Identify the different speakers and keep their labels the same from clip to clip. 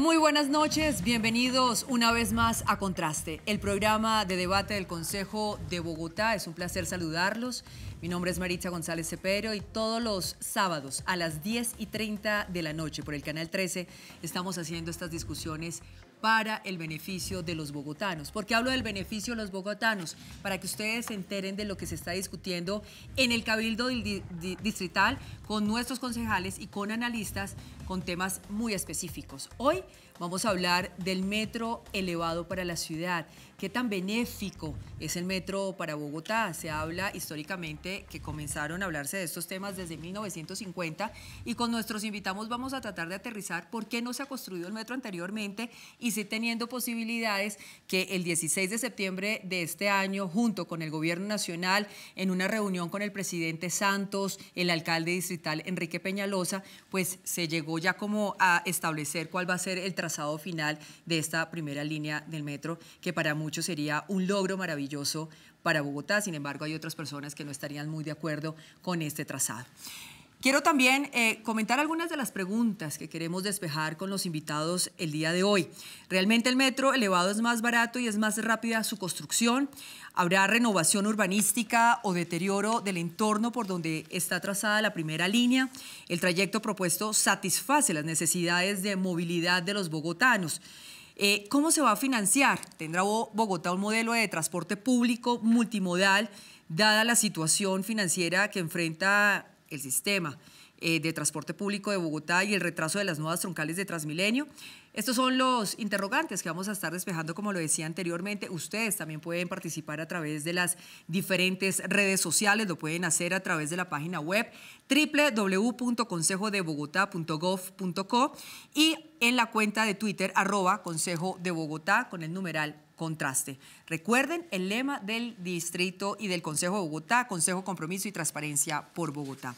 Speaker 1: Muy buenas noches, bienvenidos una vez más a Contraste, el programa de debate del Consejo de Bogotá. Es un placer saludarlos. Mi nombre es Maritza González Cepero y todos los sábados a las 10:30 de la noche por el Canal 13 estamos haciendo estas discusiones para el beneficio de los bogotanos. ¿Por qué hablo del beneficio de los bogotanos? Para que ustedes se enteren de lo que se está discutiendo en el Cabildo Distrital con nuestros concejales y con analistas con temas muy específicos. Hoy vamos a hablar del metro elevado para la ciudad. ¿Qué tan benéfico es el metro para Bogotá? Se habla históricamente que comenzaron a hablarse de estos temas desde 1950 y con nuestros invitados vamos a tratar de aterrizar por qué no se ha construido el metro anteriormente y sí teniendo posibilidades que el 16 de septiembre de este año, junto con el Gobierno Nacional, en una reunión con el presidente Santos, el alcalde distrital Enrique Peñalosa, pues se llegó ya como a establecer cuál va a ser el trazado final de esta primera línea del metro, que para muchos sería un logro maravilloso para Bogotá. Sin embargo, hay otras personas que no estarían muy de acuerdo con este trazado. Quiero también comentar algunas de las preguntas que queremos despejar con los invitados el día de hoy. ¿Realmente el metro elevado es más barato y es más rápida su construcción? ¿Habrá renovación urbanística o deterioro del entorno por donde está trazada la primera línea? ¿El trayecto propuesto satisface las necesidades de movilidad de los bogotanos? ¿Cómo se va a financiar? ¿Tendrá Bogotá un modelo de transporte público multimodal, dada la situación financiera que enfrenta el sistema de transporte público de Bogotá y el retraso de las nuevas troncales de Transmilenio? Estos son los interrogantes que vamos a estar despejando, como lo decía anteriormente. Ustedes también pueden participar a través de las diferentes redes sociales, lo pueden hacer a través de la página web www.consejodebogotá.gov.co y en la cuenta de Twitter @Consejo de Bogotá con el numeral Contraste. Recuerden el lema del distrito y del Consejo de Bogotá: Consejo, Compromiso y Transparencia por Bogotá.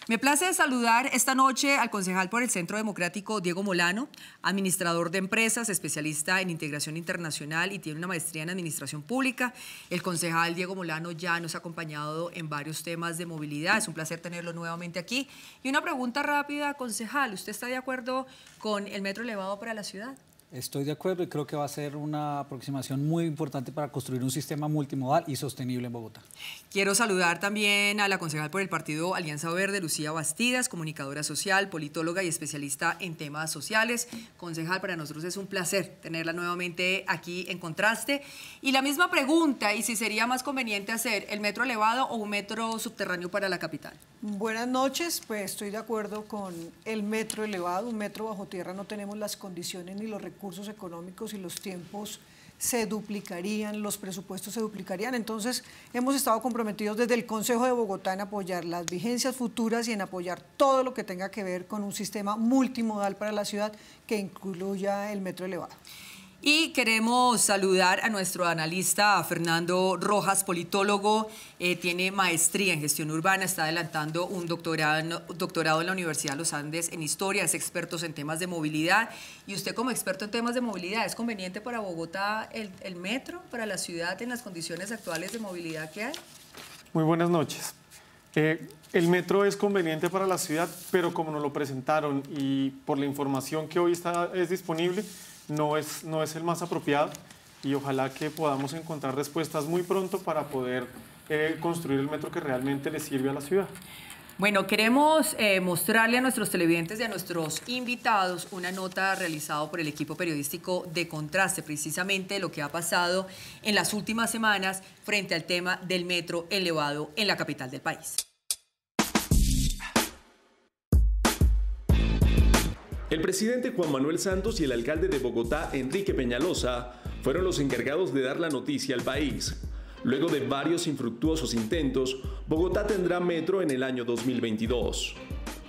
Speaker 1: Me place saludar esta noche al concejal por el Centro Democrático, Diego Molano, administrador de empresas, especialista en integración internacional y tiene una maestría en administración pública. El concejal Diego Molano ya nos ha acompañado en varios temas de movilidad. Es un placer tenerlo nuevamente aquí. Y una pregunta rápida, concejal, ¿usted está de acuerdo con el metro elevado para la ciudad?
Speaker 2: Estoy de acuerdo y creo que va a ser una aproximación muy importante para construir un sistema multimodal y sostenible en Bogotá.
Speaker 1: Quiero saludar también a la concejal por el partido Alianza Verde, Lucía Bastidas, comunicadora social, politóloga y especialista en temas sociales. Concejal, para nosotros es un placer tenerla nuevamente aquí en Contraste. Y la misma pregunta, y si sería más conveniente hacer el metro elevado o un metro subterráneo para la capital.
Speaker 3: Buenas noches, pues estoy de acuerdo con el metro elevado. Un metro bajo tierra no tenemos las condiciones ni los recursos económicos y los tiempos se duplicarían, los presupuestos se duplicarían. Entonces hemos estado comprometidos desde el Consejo de Bogotá en apoyar las vigencias futuras y en apoyar todo lo que tenga que ver con un sistema multimodal para la ciudad que incluya el metro elevado.
Speaker 1: Y queremos saludar a nuestro analista Fernando Rojas, politólogo, tiene maestría en gestión urbana, está adelantando un doctorado en la Universidad de los Andes en historia, es experto en temas de movilidad. Y usted como experto en temas de movilidad, ¿es conveniente para Bogotá el metro, para la ciudad en las condiciones actuales de movilidad que hay?
Speaker 4: Muy buenas noches. El metro es conveniente para la ciudad, pero como nos lo presentaron y por la información que hoy es disponible, no es el más apropiado y ojalá que podamos encontrar respuestas muy pronto para poder construir el metro que realmente le sirve a la ciudad.
Speaker 1: Bueno, queremos mostrarle a nuestros televidentes y a nuestros invitados una nota realizada por el equipo periodístico de Contraste, precisamente lo que ha pasado en las últimas semanas frente al tema del metro elevado en la capital del país.
Speaker 5: El presidente Juan Manuel Santos y el alcalde de Bogotá, Enrique Peñalosa, fueron los encargados de dar la noticia al país. Luego de varios infructuosos intentos, Bogotá tendrá metro en el año 2022.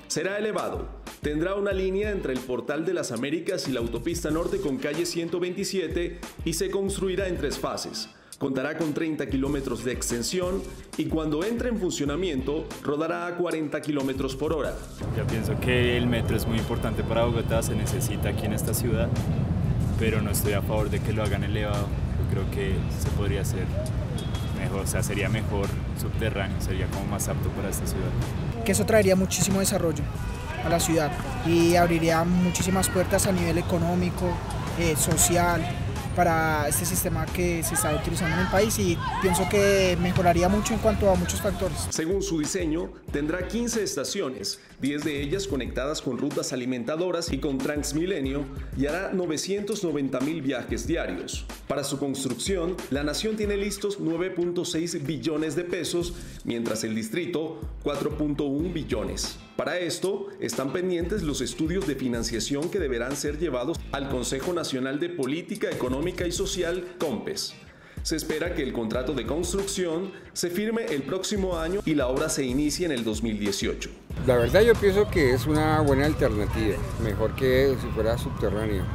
Speaker 5: Será elevado, tendrá una línea entre el Portal de las Américas y la autopista norte con calle 127 y se construirá en 3 fases. Contará con 30 kilómetros de extensión y cuando entre en funcionamiento rodará a 40 kilómetros por hora.
Speaker 6: Yo pienso que el metro es muy importante para Bogotá, se necesita aquí en esta ciudad, pero no estoy a favor de que lo hagan elevado. Yo creo que se podría hacer mejor, o sea, sería mejor subterráneo, sería como más apto para esta ciudad.
Speaker 7: Que eso traería muchísimo desarrollo a la ciudad y abriría muchísimas puertas a nivel económico, social, para este sistema que se está utilizando en el país, y pienso que mejoraría mucho en cuanto a muchos factores.
Speaker 5: Según su diseño, tendrá 15 estaciones, 10 de ellas conectadas con rutas alimentadoras y con Transmilenio, y hará 990.000 viajes diarios. Para su construcción, la nación tiene listos 9.6 billones de pesos, mientras el distrito 4.1 billones. Para esto, están pendientes los estudios de financiación que deberán ser llevados al Consejo Nacional de Política Económica y Social, COMPES. Se espera que el contrato de construcción se firme el próximo año y la obra se inicie en el 2018.
Speaker 8: La verdad yo pienso que es una buena alternativa, mejor que si fuera subterráneo.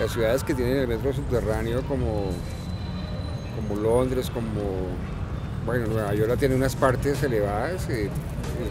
Speaker 8: Las ciudades que tienen el metro subterráneo como Londres, bueno, Nueva York tiene unas partes elevadas, es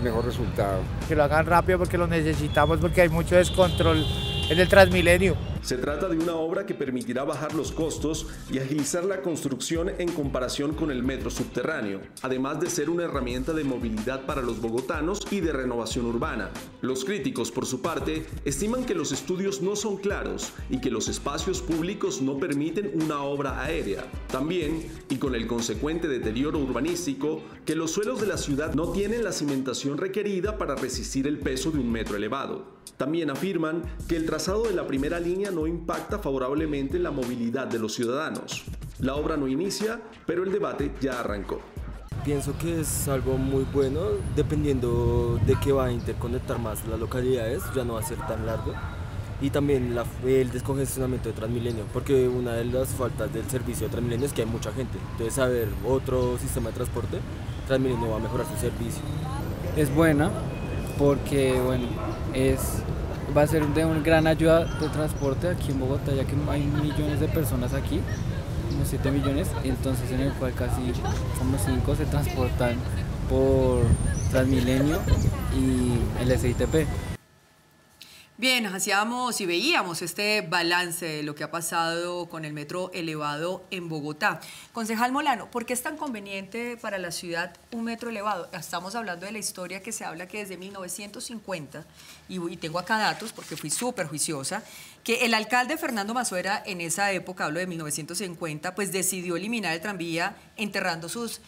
Speaker 8: mejor resultado.
Speaker 9: Que lo hagan rápido porque lo necesitamos, porque hay mucho descontrol en el Transmilenio.
Speaker 5: Se trata de una obra que permitirá bajar los costos y agilizar la construcción en comparación con el metro subterráneo, además de ser una herramienta de movilidad para los bogotanos y de renovación urbana. Los críticos, por su parte, estiman que los estudios no son claros y que los espacios públicos no permiten una obra aérea. También, y con el consecuente deterioro urbanístico, que los suelos de la ciudad no tienen la cimentación requerida para resistir el peso de un metro elevado. También afirman que el trazado de la primera línea no impacta favorablemente en la movilidad de los ciudadanos. La obra no inicia, pero el debate ya arrancó.
Speaker 10: Pienso que es algo muy bueno, dependiendo de que va a interconectar más las localidades, ya no va a ser tan largo. Y también el descongestionamiento de Transmilenio, porque una de las faltas del servicio de Transmilenio es que hay mucha gente. Entonces, haber otro sistema de transporte, Transmilenio va a mejorar su servicio.
Speaker 11: Es buena porque, bueno, va a ser de una gran ayuda de transporte aquí en Bogotá, ya que hay millones de personas aquí, unos 7 millones, entonces en el cual casi como 5 se transportan por Transmilenio y el SITP.
Speaker 1: Bien, hacíamos y veíamos este balance de lo que ha pasado con el metro elevado en Bogotá. Concejal Molano, ¿por qué es tan conveniente para la ciudad un metro elevado? Estamos hablando de la historia que se habla que desde 1950, y tengo acá datos porque fui súper juiciosa, que el alcalde Fernando Mazuera en esa época, hablo de 1950, pues decidió eliminar el tranvía enterrando sus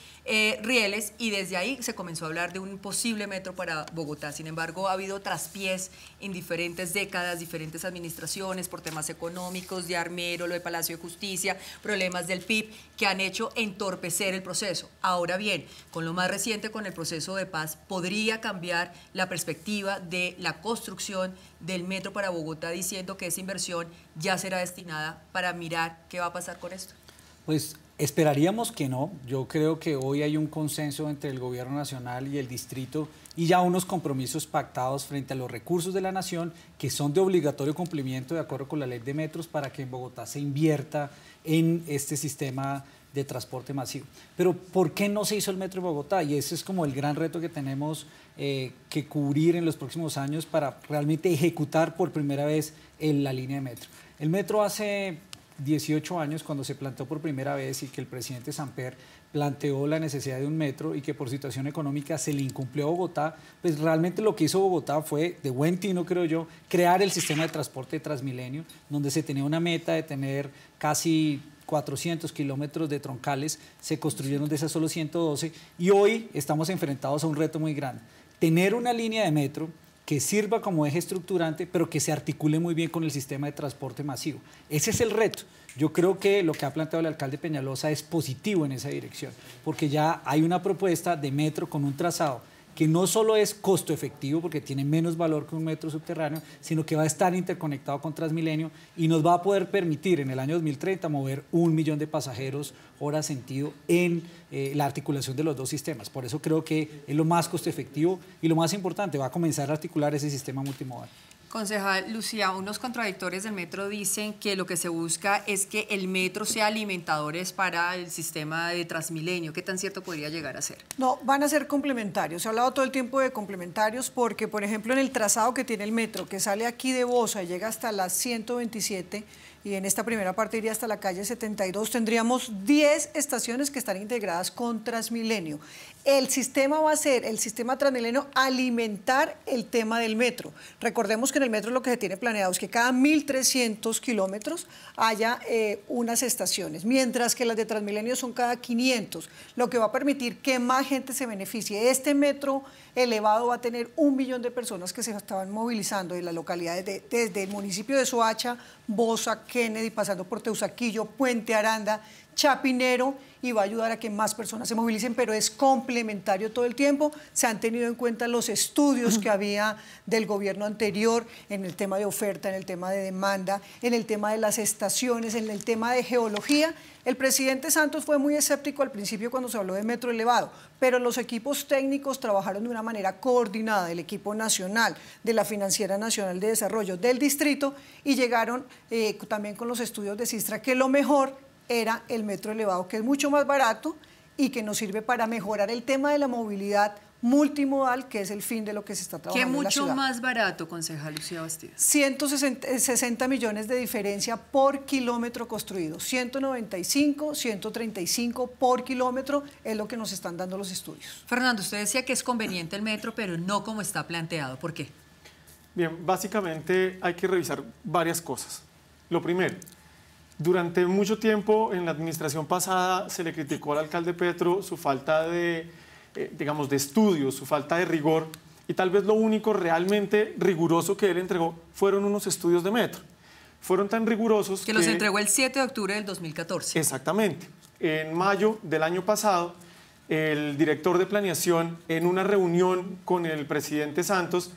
Speaker 1: rieles, y desde ahí se comenzó a hablar de un posible metro para Bogotá. Sin embargo, ha habido traspiés en diferentes décadas, diferentes administraciones por temas económicos, de Armero, lo de Palacio de Justicia, problemas del PIB, que han hecho entorpecer el proceso. Ahora bien, con lo más reciente, con el proceso de paz, podría cambiar la perspectiva de la construcción del metro para Bogotá, diciendo que esa inversión ya será destinada para mirar qué va a pasar con esto.
Speaker 2: Pues esperaríamos que no. Yo creo que hoy hay un consenso entre el gobierno nacional y el distrito y ya unos compromisos pactados frente a los recursos de la nación que son de obligatorio cumplimiento de acuerdo con la ley de metros para que en Bogotá se invierta en este sistema de transporte masivo. Pero ¿por qué no se hizo el metro de Bogotá? Y ese es como el gran reto que tenemos que cubrir en los próximos años para realmente ejecutar por primera vez la línea de metro. El metro hace 18 años, cuando se planteó por primera vez y que el presidente Samper planteó la necesidad de un metro y que por situación económica se le incumplió a Bogotá, pues realmente lo que hizo Bogotá fue, de buen tino creo yo, crear el sistema de transporte de Transmilenio, donde se tenía una meta de tener casi 400 kilómetros de troncales, se construyeron de esas solo 112 y hoy estamos enfrentados a un reto muy grande. Tener una línea de metro que sirva como eje estructurante, pero que se articule muy bien con el sistema de transporte masivo. Ese es el reto. Yo creo que lo que ha planteado el alcalde Peñalosa es positivo en esa dirección, porque ya hay una propuesta de metro con un trazado que no solo es costo efectivo, porque tiene menos valor que un metro subterráneo, sino que va a estar interconectado con Transmilenio y nos va a poder permitir en el año 2030 mover 1 millón de pasajeros hora sentido en la articulación de los dos sistemas. Por eso creo que es lo más costo efectivo y lo más importante, va a comenzar a articular ese sistema multimodal.
Speaker 1: Concejal Lucía, unos contradictores del metro dicen que lo que se busca es que el metro sea alimentadores para el sistema de Transmilenio. ¿Qué tan cierto podría llegar a ser?
Speaker 3: No, van a ser complementarios. Se ha hablado todo el tiempo de complementarios porque, por ejemplo, en el trazado que tiene el metro, que sale aquí de Bosa y llega hasta las 127, y en esta primera parte iría hasta la calle 72, tendríamos 10 estaciones que están integradas con Transmilenio. El sistema va a ser, el sistema Transmilenio, alimentar el tema del metro. Recordemos que en el metro lo que se tiene planeado es que cada 1.300 kilómetros haya unas estaciones, mientras que las de Transmilenio son cada 500, lo que va a permitir que más gente se beneficie. Este metro elevado va a tener 1 millón de personas que se estaban movilizando en las localidades desde el municipio de Soacha, Bosa, Kennedy, pasando por Teusaquillo, Puente Aranda, Chapinero, y va a ayudar a que más personas se movilicen, pero es complementario todo el tiempo. Se han tenido en cuenta los estudios que había del gobierno anterior en el tema de oferta, en el tema de demanda, en el tema de las estaciones, en el tema de geología. El presidente Santos fue muy escéptico al principio cuando se habló de metro elevado, pero los equipos técnicos trabajaron de una manera coordinada, el equipo nacional, de la Financiera Nacional de Desarrollo del distrito, y llegaron también con los estudios de Sistra que lo mejor era el metro elevado, que es mucho más barato y que nos sirve para mejorar el tema de la movilidad multimodal, que es el fin de lo que se está trabajando en la ciudad.
Speaker 1: ¿Qué mucho más barato, concejal Lucía Bastidas?
Speaker 3: 160 millones de diferencia por kilómetro construido, 195, 135 por kilómetro es lo que nos están dando los estudios.
Speaker 1: Fernando, usted decía que es conveniente el metro, pero no como está planteado. ¿Por qué?
Speaker 4: Bien, básicamente hay que revisar varias cosas. Lo primero, durante mucho tiempo en la administración pasada se le criticó al alcalde Petro su falta de, digamos, de estudios, su falta de rigor, y tal vez lo único realmente riguroso que él entregó fueron unos estudios de metro. Fueron tan rigurosos
Speaker 1: que los entregó el 7 de octubre del 2014.
Speaker 4: Exactamente. En mayo del año pasado, el director de planeación, en una reunión con el presidente Santos,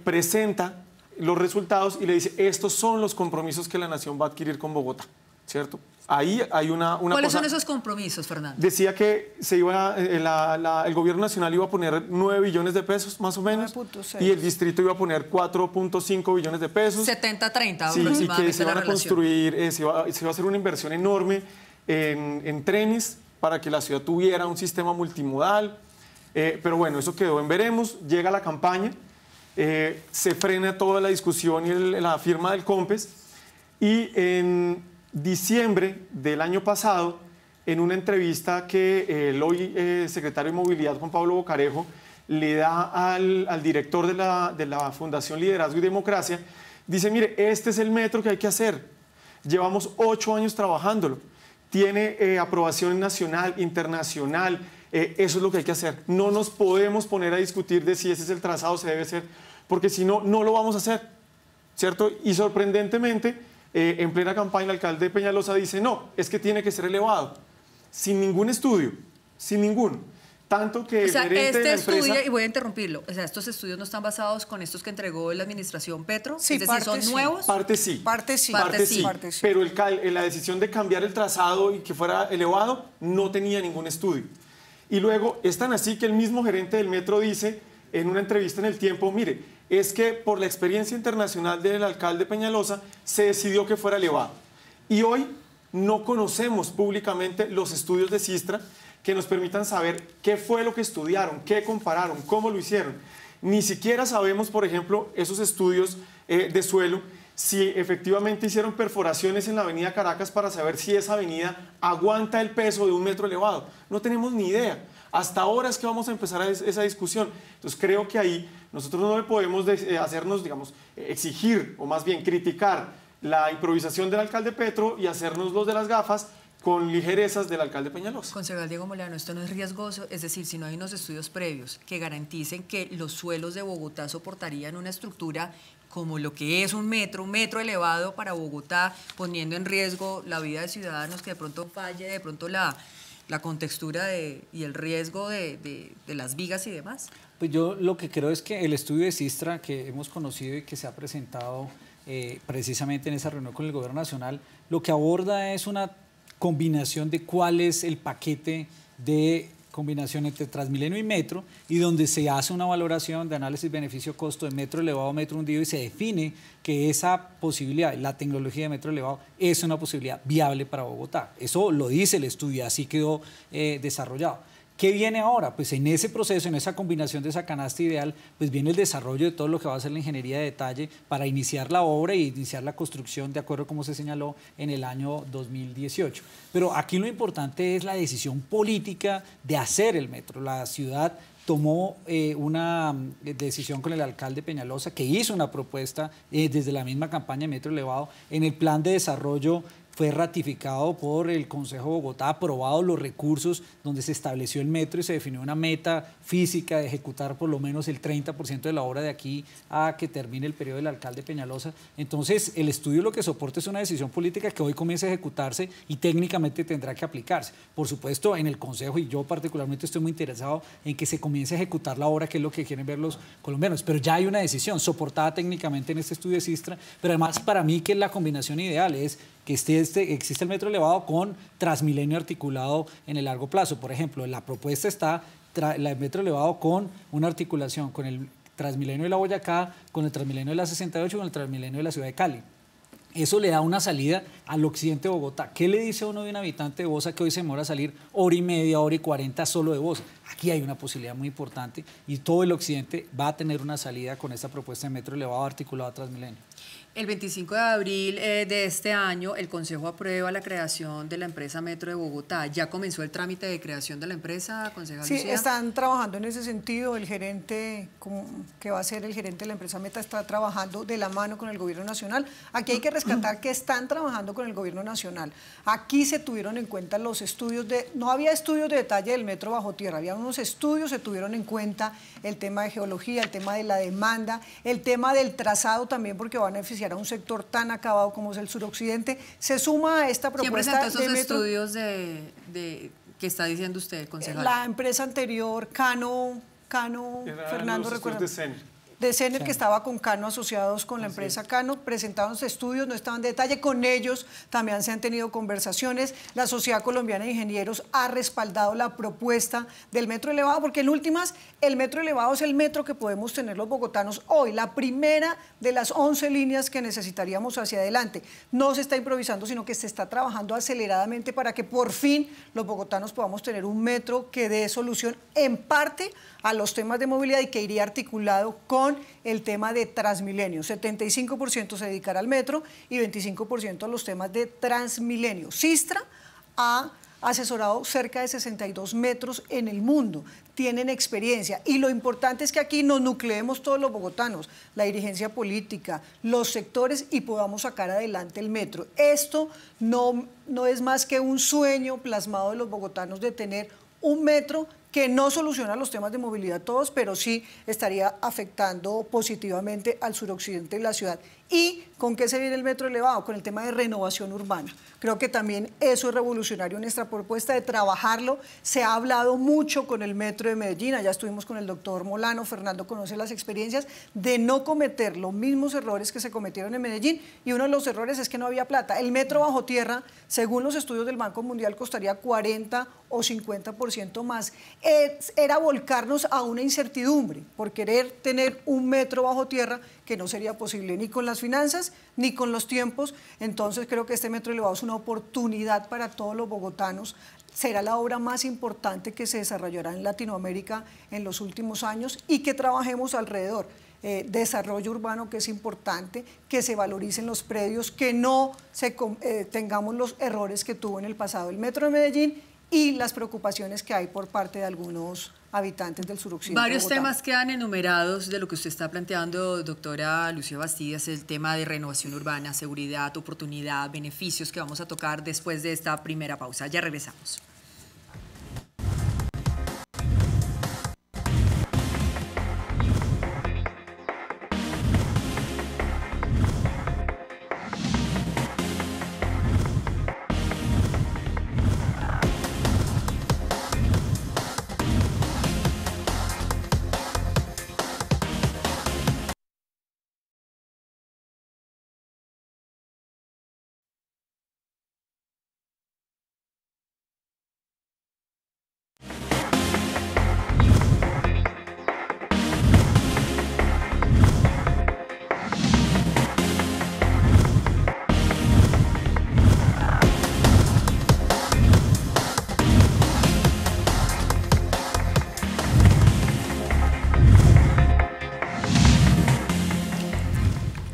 Speaker 4: presenta los resultados y le dice, estos son los compromisos que la nación va a adquirir con Bogotá, ¿cierto? Ahí hay una
Speaker 1: ¿Cuáles
Speaker 4: cosa,
Speaker 1: son esos compromisos, Fernando?
Speaker 4: Decía que se iba, el gobierno nacional iba a poner 9 billones de pesos, más o menos,
Speaker 3: 9.6.
Speaker 4: y el distrito iba a poner 4.5 billones de pesos.
Speaker 1: 70-30
Speaker 4: sí,
Speaker 1: aproximadamente.
Speaker 4: y que se van a
Speaker 1: relación.
Speaker 4: construir, se iba a hacer una inversión enorme en trenes para que la ciudad tuviera un sistema multimodal. Pero bueno, eso quedó en veremos, llega la campaña, se frena toda la discusión y la firma del COMPES, y en diciembre del año pasado, en una entrevista que el hoy secretario de Movilidad, Juan Pablo Bocarejo, le da al director de la Fundación Liderazgo y Democracia, dice, mire, este es el metro que hay que hacer, llevamos 8 años trabajándolo, tiene aprobación nacional, internacional, eso es lo que hay que hacer. No nos podemos poner a discutir de si ese es el trazado, se debe hacer, porque si no, no lo vamos a hacer, ¿cierto? Y sorprendentemente, en plena campaña, el alcalde de Peñalosa dice, no, es que tiene que ser elevado, sin ningún estudio, sin ninguno. Tanto que
Speaker 1: o sea,
Speaker 4: el gerente de la empresa...
Speaker 1: y voy a interrumpirlo, o sea, ¿estos estudios no están basados con estos que entregó la administración Petro?
Speaker 3: Sí,
Speaker 1: es decir, ¿son nuevos?
Speaker 4: Parte sí.
Speaker 3: Parte sí.
Speaker 1: Parte sí.
Speaker 4: Pero la decisión de cambiar el trazado y que fuera elevado no tenía ningún estudio. Y luego es tan así que el mismo gerente del metro dice en una entrevista en El Tiempo, mire, es que por la experiencia internacional del alcalde Peñalosa se decidió que fuera elevado. Y hoy no conocemos públicamente los estudios de Sistra que nos permitan saber qué fue lo que estudiaron, qué compararon, cómo lo hicieron. Ni siquiera sabemos, por ejemplo, esos estudios de suelo, si efectivamente hicieron perforaciones en la avenida Caracas para saber si esa avenida aguanta el peso de un metro elevado. No tenemos ni idea. Hasta ahora es que vamos a empezar esa discusión. Entonces creo que ahí nosotros no le podemos hacernos, digamos, exigir o más bien criticar la improvisación del alcalde Petro y hacernos los de las gafas con ligerezas del alcalde Peñalosa.
Speaker 1: Concejal Diego Molano, esto no es riesgoso, es decir, si no hay unos estudios previos que garanticen que los suelos de Bogotá soportarían una estructura como lo que es un metro elevado para Bogotá, poniendo en riesgo la vida de ciudadanos, que de pronto falle, de pronto la contextura y el riesgo de las vigas y demás.
Speaker 2: Pues yo lo que creo es que el estudio de Sistra que hemos conocido y que se ha presentado precisamente en esa reunión con el Gobierno Nacional, lo que aborda es una combinación de cuál es el paquete de combinación entre Transmilenio y metro, y donde se hace una valoración de análisis beneficio-costo de metro elevado, metro hundido, y se define que esa posibilidad, la tecnología de metro elevado, es una posibilidad viable para Bogotá. Eso lo dice el estudio, así quedó desarrollado. ¿Qué viene ahora? Pues en ese proceso, en esa combinación de esa canasta ideal, pues viene el desarrollo de todo lo que va a ser la ingeniería de detalle para iniciar la obra y iniciar la construcción de acuerdo a como se señaló en el año 2018. Pero aquí lo importante es la decisión política de hacer el metro. La ciudad tomó una decisión con el alcalde Peñalosa, que hizo una propuesta desde la misma campaña de Metro Elevado. En el plan de desarrollo fue ratificado por el Consejo de Bogotá, aprobados los recursos donde se estableció el metro y se definió una meta física de ejecutar por lo menos el 30% de la obra de aquí a que termine el periodo del alcalde Peñalosa. Entonces, el estudio lo que soporta es una decisión política que hoy comienza a ejecutarse y técnicamente tendrá que aplicarse. Por supuesto, en el Consejo, y yo particularmente estoy muy interesado en que se comience a ejecutar la obra, que es lo que quieren ver los colombianos, pero ya hay una decisión soportada técnicamente en este estudio de Sistra, pero además para mí que es la combinación ideal es que existe el metro elevado con Transmilenio articulado en el largo plazo. Por ejemplo, en la propuesta está el metro elevado con una articulación con el Transmilenio de la Boyacá, con el Transmilenio de la 68 y con el Transmilenio de la ciudad de Cali. Eso le da una salida al occidente de Bogotá. ¿Qué le dice uno de un habitante de Bosa que hoy se demora a salir hora y media, hora y 40 solo de Bosa? Aquí hay una posibilidad muy importante y todo el occidente va a tener una salida con esta propuesta de metro elevado articulado a Transmilenio.
Speaker 1: El 25 de abril de este año, el Consejo aprueba la creación de la empresa Metro de Bogotá. ¿Ya comenzó el trámite de creación de la empresa, concejal
Speaker 3: Sí,
Speaker 1: Lucía?
Speaker 3: están trabajando en ese sentido. El gerente, que va a ser el gerente de la empresa Meta, está trabajando de la mano con el gobierno nacional. Aquí hay que rescatar que están trabajando con el gobierno nacional. Aquí se tuvieron en cuenta los estudios no había estudios de detalle del metro bajo tierra, había unos estudios, se tuvieron en cuenta el tema de geología, el tema de la demanda, el tema del trazado también, porque van a beneficiar a un sector tan acabado como es el suroccidente. Se suma a esta propuesta.
Speaker 1: ¿Quién presentó esos estudios que está diciendo usted, concejal?
Speaker 3: La empresa anterior, Cano Fernando, recuerda. De CENER, que estaba con Cano, asociados con la empresa Cano, presentaron los estudios, no estaban en detalle, con ellos también se han tenido conversaciones. La Sociedad Colombiana de Ingenieros ha respaldado la propuesta del metro elevado, porque en últimas el metro elevado es el metro que podemos tener los bogotanos hoy, la primera de las 11 líneas que necesitaríamos hacia adelante. No se está improvisando, sino que se está trabajando aceleradamente para que por fin los bogotanos podamos tener un metro que dé solución en parte a los temas de movilidad y que iría articulado con el tema de Transmilenio. 75% se dedicará al metro y 25% a los temas de Transmilenio. Sistra ha asesorado cerca de 62 metros en el mundo, tienen experiencia y lo importante es que aquí nos nucleemos todos los bogotanos, la dirigencia política, los sectores y podamos sacar adelante el metro. Esto no es más que un sueño plasmado de los bogotanos de tener un metro que no soluciona los temas de movilidad todos, pero sí estaría afectando positivamente al suroccidente de la ciudad. ¿Y con qué se viene el metro elevado? Con el tema de renovación urbana. Creo que también eso es revolucionario en nuestra propuesta de trabajarlo. Se ha hablado mucho con el metro de Medellín, allá estuvimos con el doctor Molano, Fernando conoce las experiencias, de no cometer los mismos errores que se cometieron en Medellín, y uno de los errores es que no había plata. El metro bajo tierra, según los estudios del Banco Mundial, costaría 40 o 50% más. Era volcarnos a una incertidumbre por querer tener un metro bajo tierra que no sería posible ni con las finanzas ni con los tiempos. Entonces creo que este metro elevado es una oportunidad para todos los bogotanos. Será la obra más importante que se desarrollará en Latinoamérica en los últimos años y que trabajemos alrededor. Desarrollo urbano, que es importante, que se valoricen los predios, que no tengamos los errores que tuvo en el pasado el metro de Medellín y las preocupaciones que hay por parte de algunos habitantes del suroccidente.
Speaker 1: Varios temas quedan enumerados de lo que usted está planteando, doctora Lucía Bastidas, el tema de renovación urbana, seguridad, oportunidad, beneficios que vamos a tocar después de esta primera pausa. Ya regresamos.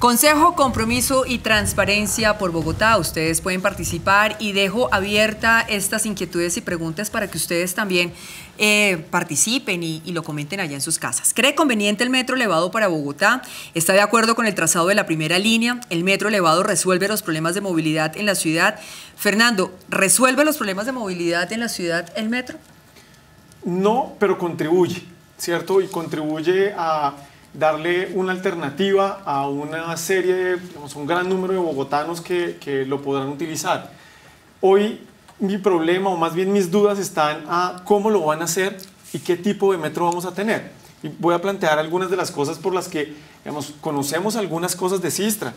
Speaker 1: Consejo, Compromiso y Transparencia por Bogotá. Ustedes pueden participar y dejo abierta estas inquietudes y preguntas para que ustedes también participen y lo comenten allá en sus casas. ¿Cree conveniente el metro elevado para Bogotá? ¿Está de acuerdo con el trazado de la primera línea? ¿El metro elevado resuelve los problemas de movilidad en la ciudad? Fernando, ¿resuelve los problemas de movilidad en la ciudad el metro?
Speaker 4: No, pero contribuye, ¿cierto? Y contribuye a darle una alternativa a una serie, digamos, un gran número de bogotanos que lo podrán utilizar. Hoy mi problema, o más bien mis dudas, están a cómo lo van a hacer y qué tipo de metro vamos a tener. Y voy a plantear algunas de las cosas por las que, digamos, conocemos algunas cosas de Sistra,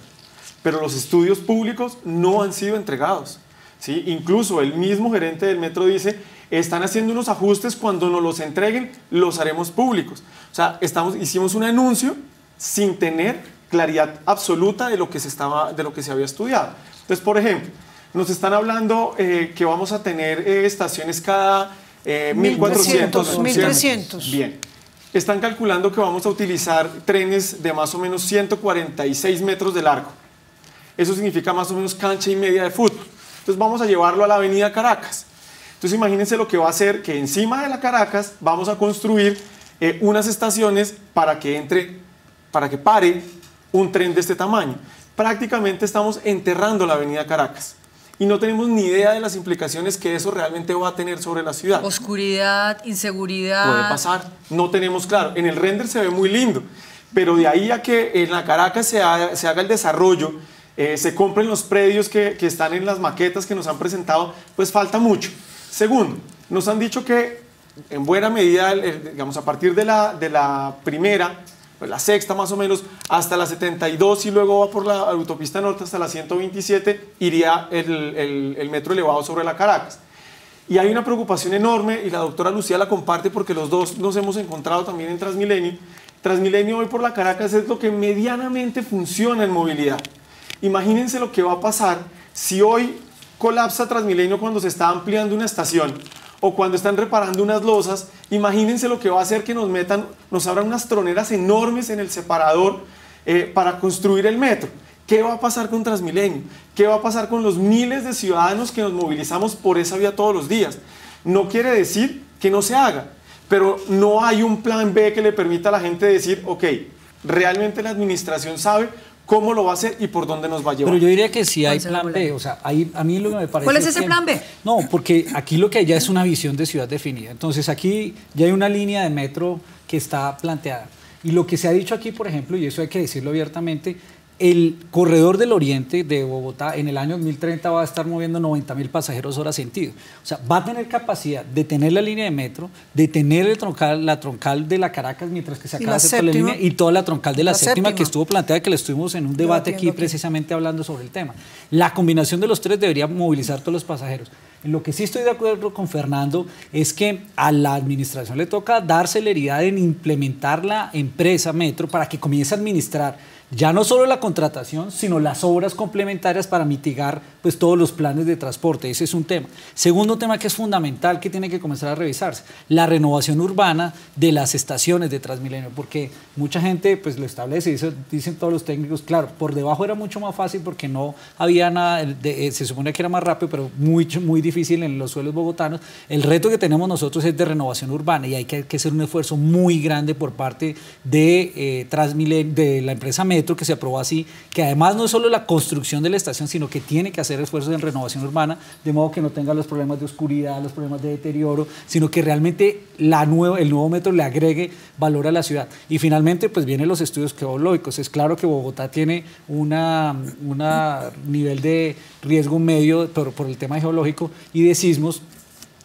Speaker 4: pero los estudios públicos no han sido entregados, ¿sí? Incluso el mismo gerente del metro dice, están haciendo unos ajustes, cuando nos los entreguen, los haremos públicos. O sea, hicimos un anuncio sin tener claridad absoluta de lo que se había estudiado. Entonces, por ejemplo, nos están hablando que vamos a tener estaciones cada 1.400.
Speaker 3: 1.300.
Speaker 4: Bien. Están calculando que vamos a utilizar trenes de más o menos 146 metros de largo. Eso significa más o menos cancha y media de fútbol. Entonces vamos a llevarlo a la avenida Caracas. Entonces imagínense lo que va a hacer, que encima de la Caracas vamos a construir unas estaciones para que pare un tren de este tamaño. Prácticamente estamos enterrando la avenida Caracas y no tenemos ni idea de las implicaciones que eso realmente va a tener sobre la ciudad.
Speaker 1: Oscuridad, inseguridad.
Speaker 4: Puede pasar, no tenemos claro. En el render se ve muy lindo, pero de ahí a que en la Caracas se haga el desarrollo, se compren los predios que están en las maquetas que nos han presentado, pues falta mucho. Segundo, nos han dicho que en buena medida, digamos, a partir de la primera, pues la sexta más o menos, hasta la 72 y luego va por la autopista norte hasta la 127, iría el metro elevado sobre la Caracas. Y hay una preocupación enorme, y la doctora Lucía la comparte porque los dos nos hemos encontrado también en Transmilenio. Transmilenio hoy por la Caracas es lo que medianamente funciona en movilidad. Imagínense lo que va a pasar si hoy colapsa Transmilenio cuando se está ampliando una estación o cuando están reparando unas losas. Imagínense lo que va a hacer que nos abran unas troneras enormes en el separador para construir el metro. ¿Qué va a pasar con Transmilenio? ¿Qué va a pasar con los miles de ciudadanos que nos movilizamos por esa vía todos los días? No quiere decir que no se haga, pero no hay un plan B que le permita a la gente decir, ok, realmente la administración sabe cómo lo va a hacer y por dónde nos va a llevar.
Speaker 2: Pero yo diría que sí hay plan B, o sea, a mí lo que me parece...
Speaker 1: ¿Cuál es ese plan B?
Speaker 2: No, porque aquí lo que hay ya es una visión de ciudad definida. Entonces aquí ya hay una línea de metro que está planteada. Y lo que se ha dicho aquí, por ejemplo, y eso hay que decirlo abiertamente, el corredor del oriente de Bogotá en el año 2030 va a estar moviendo 90.000 pasajeros hora sentido. O sea, va a tener capacidad de tener la línea de metro, de tener la troncal de la Caracas mientras que se acaba de hacer la línea, y toda la troncal de la séptima que estuvo planteada, que la estuvimos en un debate aquí precisamente hablando sobre el tema. La combinación de los tres debería movilizar todos los pasajeros. En lo que sí estoy de acuerdo con Fernando es que a la administración le toca dar celeridad en implementar la empresa Metro para que comience a administrar ya no solo la contratación, sino las obras complementarias para mitigar pues, todos los planes de transporte. Ese es un tema. Segundo tema que es fundamental, que tiene que comenzar a revisarse, la renovación urbana de las estaciones de Transmilenio, porque mucha gente pues, lo establece, dicen todos los técnicos, claro, por debajo era mucho más fácil porque no había nada, se supone que era más rápido, pero muy difícil en los suelos bogotanos. El reto que tenemos nosotros es de renovación urbana y hay que hacer un esfuerzo muy grande por parte de Transmilenio, de la empresa Metro, que se aprobó así, que además no es solo la construcción de la estación, sino que tiene que hacer esfuerzos en renovación urbana, de modo que no tenga los problemas de oscuridad, los problemas de deterioro, sino que realmente el nuevo metro le agregue valor a la ciudad. Y finalmente, pues vienen los estudios geológicos. Es claro que Bogotá tiene un nivel de riesgo medio por el tema geológico y de sismos.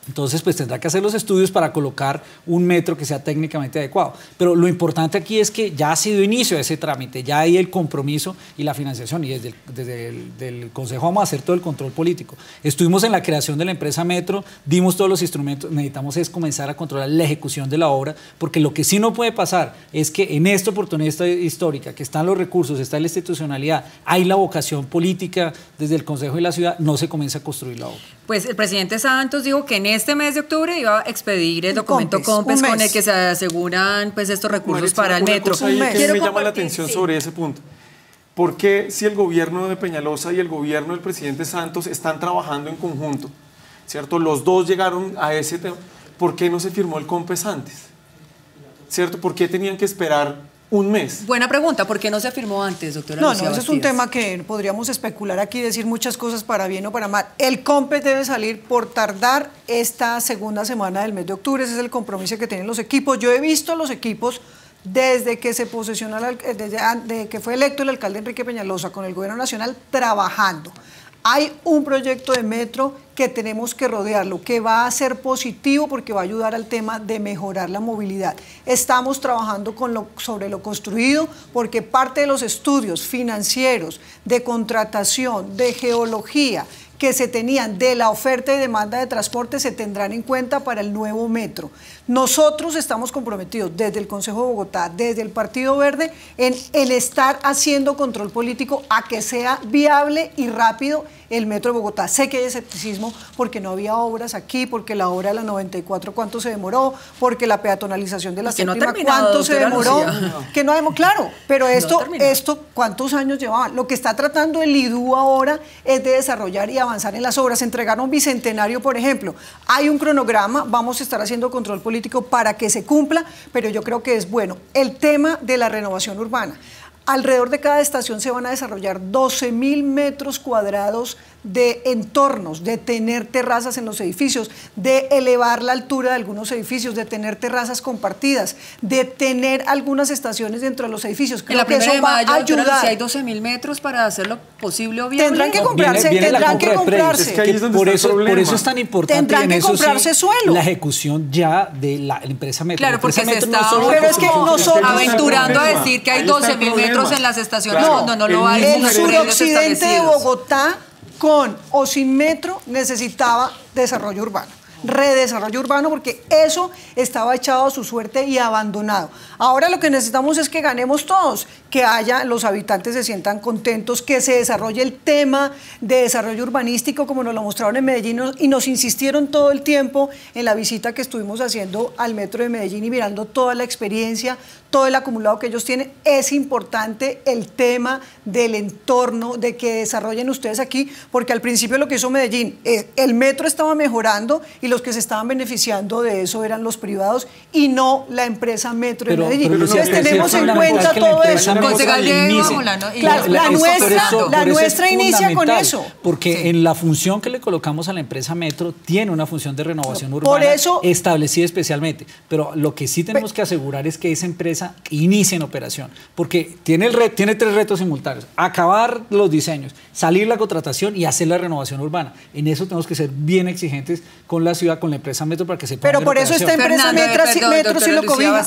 Speaker 2: Entonces, pues tendrá que hacer los estudios para colocar un metro que sea técnicamente adecuado. Pero lo importante aquí es que ya ha sido inicio de ese trámite, ya hay el compromiso y la financiación, y desde el Consejo vamos a hacer todo el control político. Estuvimos en la creación de la empresa Metro, dimos todos los instrumentos, necesitamos es comenzar a controlar la ejecución de la obra, porque lo que sí no puede pasar es que en esta oportunidad histórica, que están los recursos, está la institucionalidad, hay la vocación política desde el Consejo y la ciudad, no se comienza a construir la obra.
Speaker 1: Pues el presidente Santos dijo que en este mes de octubre iba a expedir el documento COMPES con el que se aseguran pues, estos recursos para el metro.
Speaker 4: Que me llama la atención sobre ese punto. ¿por qué si el gobierno de Peñalosa y el gobierno del presidente Santos están trabajando en conjunto, ¿cierto? Los dos llegaron a ese tema. ¿Por qué no se firmó el COMPES antes? ¿Cierto? ¿Por qué tenían que esperar un mes?
Speaker 1: Buena pregunta, ¿por qué no se firmó antes, doctora
Speaker 3: No,
Speaker 1: Lucía
Speaker 3: ese es un
Speaker 1: Bastidas?
Speaker 3: tema que podríamos especular aquí, decir muchas cosas para bien o para mal. El COMPES debe salir por tardar esta segunda semana del mes de octubre, ese es el compromiso que tienen los equipos. Yo he visto los equipos desde que se posesionó, desde que fue electo el alcalde Enrique Peñalosa con el gobierno nacional trabajando. Hay un proyecto de metro que tenemos que rodearlo, que va a ser positivo porque va a ayudar al tema de mejorar la movilidad. Estamos trabajando sobre lo construido porque parte de los estudios financieros, de contratación, de geología, que se tenían de la oferta y demanda de transporte se tendrán en cuenta para el nuevo metro. Nosotros estamos comprometidos desde el Consejo de Bogotá, desde el Partido Verde, en estar haciendo control político a que sea viable y rápido el metro de Bogotá. Sé que hay escepticismo porque no había obras aquí, porque la obra de la 94 cuánto se demoró, porque la peatonalización de la séptima cuánto se demoró, que no hemos, claro, pero esto ¿cuántos años llevaban? Lo que está tratando el IDU ahora es de desarrollar y avanzar en las obras. Entregaron Bicentenario, por ejemplo. Hay un cronograma, vamos a estar haciendo control político para que se cumpla, pero yo creo que es bueno. El tema de la renovación urbana. Alrededor de cada estación se van a desarrollar 12.000 metros cuadrados de entornos, de tener terrazas en los edificios, de elevar la altura de algunos edificios, de tener terrazas compartidas, de tener algunas estaciones dentro de los edificios.
Speaker 1: Creo que eso va a ayudar. Si hay 12.000 metros para hacerlo posible o viable.
Speaker 3: Tendrán que comprarse, tendrán que comprarse.
Speaker 4: Es que ahí es donde
Speaker 2: por
Speaker 4: está el problema.
Speaker 2: eso es tan importante.
Speaker 3: Tendrán que comprarse suelo.
Speaker 2: La ejecución ya de la empresa Metro.
Speaker 1: Claro, porque se está
Speaker 3: aventurando
Speaker 1: a decir que hay 12.000 metros en las estaciones cuando no lo hay.
Speaker 3: El suroccidente de Bogotá, con o sin metro, necesitaba desarrollo urbano, redesarrollo urbano, porque eso estaba echado a su suerte y abandonado. Ahora lo que necesitamos es que ganemos todos, que los habitantes se sientan contentos, que se desarrolle el tema de desarrollo urbanístico como nos lo mostraron en Medellín y nos insistieron todo el tiempo en la visita que estuvimos haciendo al metro de Medellín y mirando toda la experiencia, todo el acumulado que ellos tienen. Es importante el tema del entorno, de que desarrollen ustedes aquí, porque al principio lo que hizo Medellín, el metro estaba mejorando y los que se estaban beneficiando de eso eran los privados y no la empresa Metro de Medellín. Entonces tenemos en cuenta todo eso. La nuestra inicia con eso.
Speaker 2: Porque en la función que le colocamos a la empresa Metro tiene una función de renovación urbana establecida especialmente. Pero lo que sí tenemos que asegurar es que esa empresa inicie en operación. Porque tiene 3 retos simultáneos. Acabar los diseños, salir la contratación y hacer la renovación urbana. En eso tenemos que ser bien exigentes con la ciudad, con la empresa Metro para que se ponga
Speaker 3: Pero por eso esta empresa Metro sí lo cobija.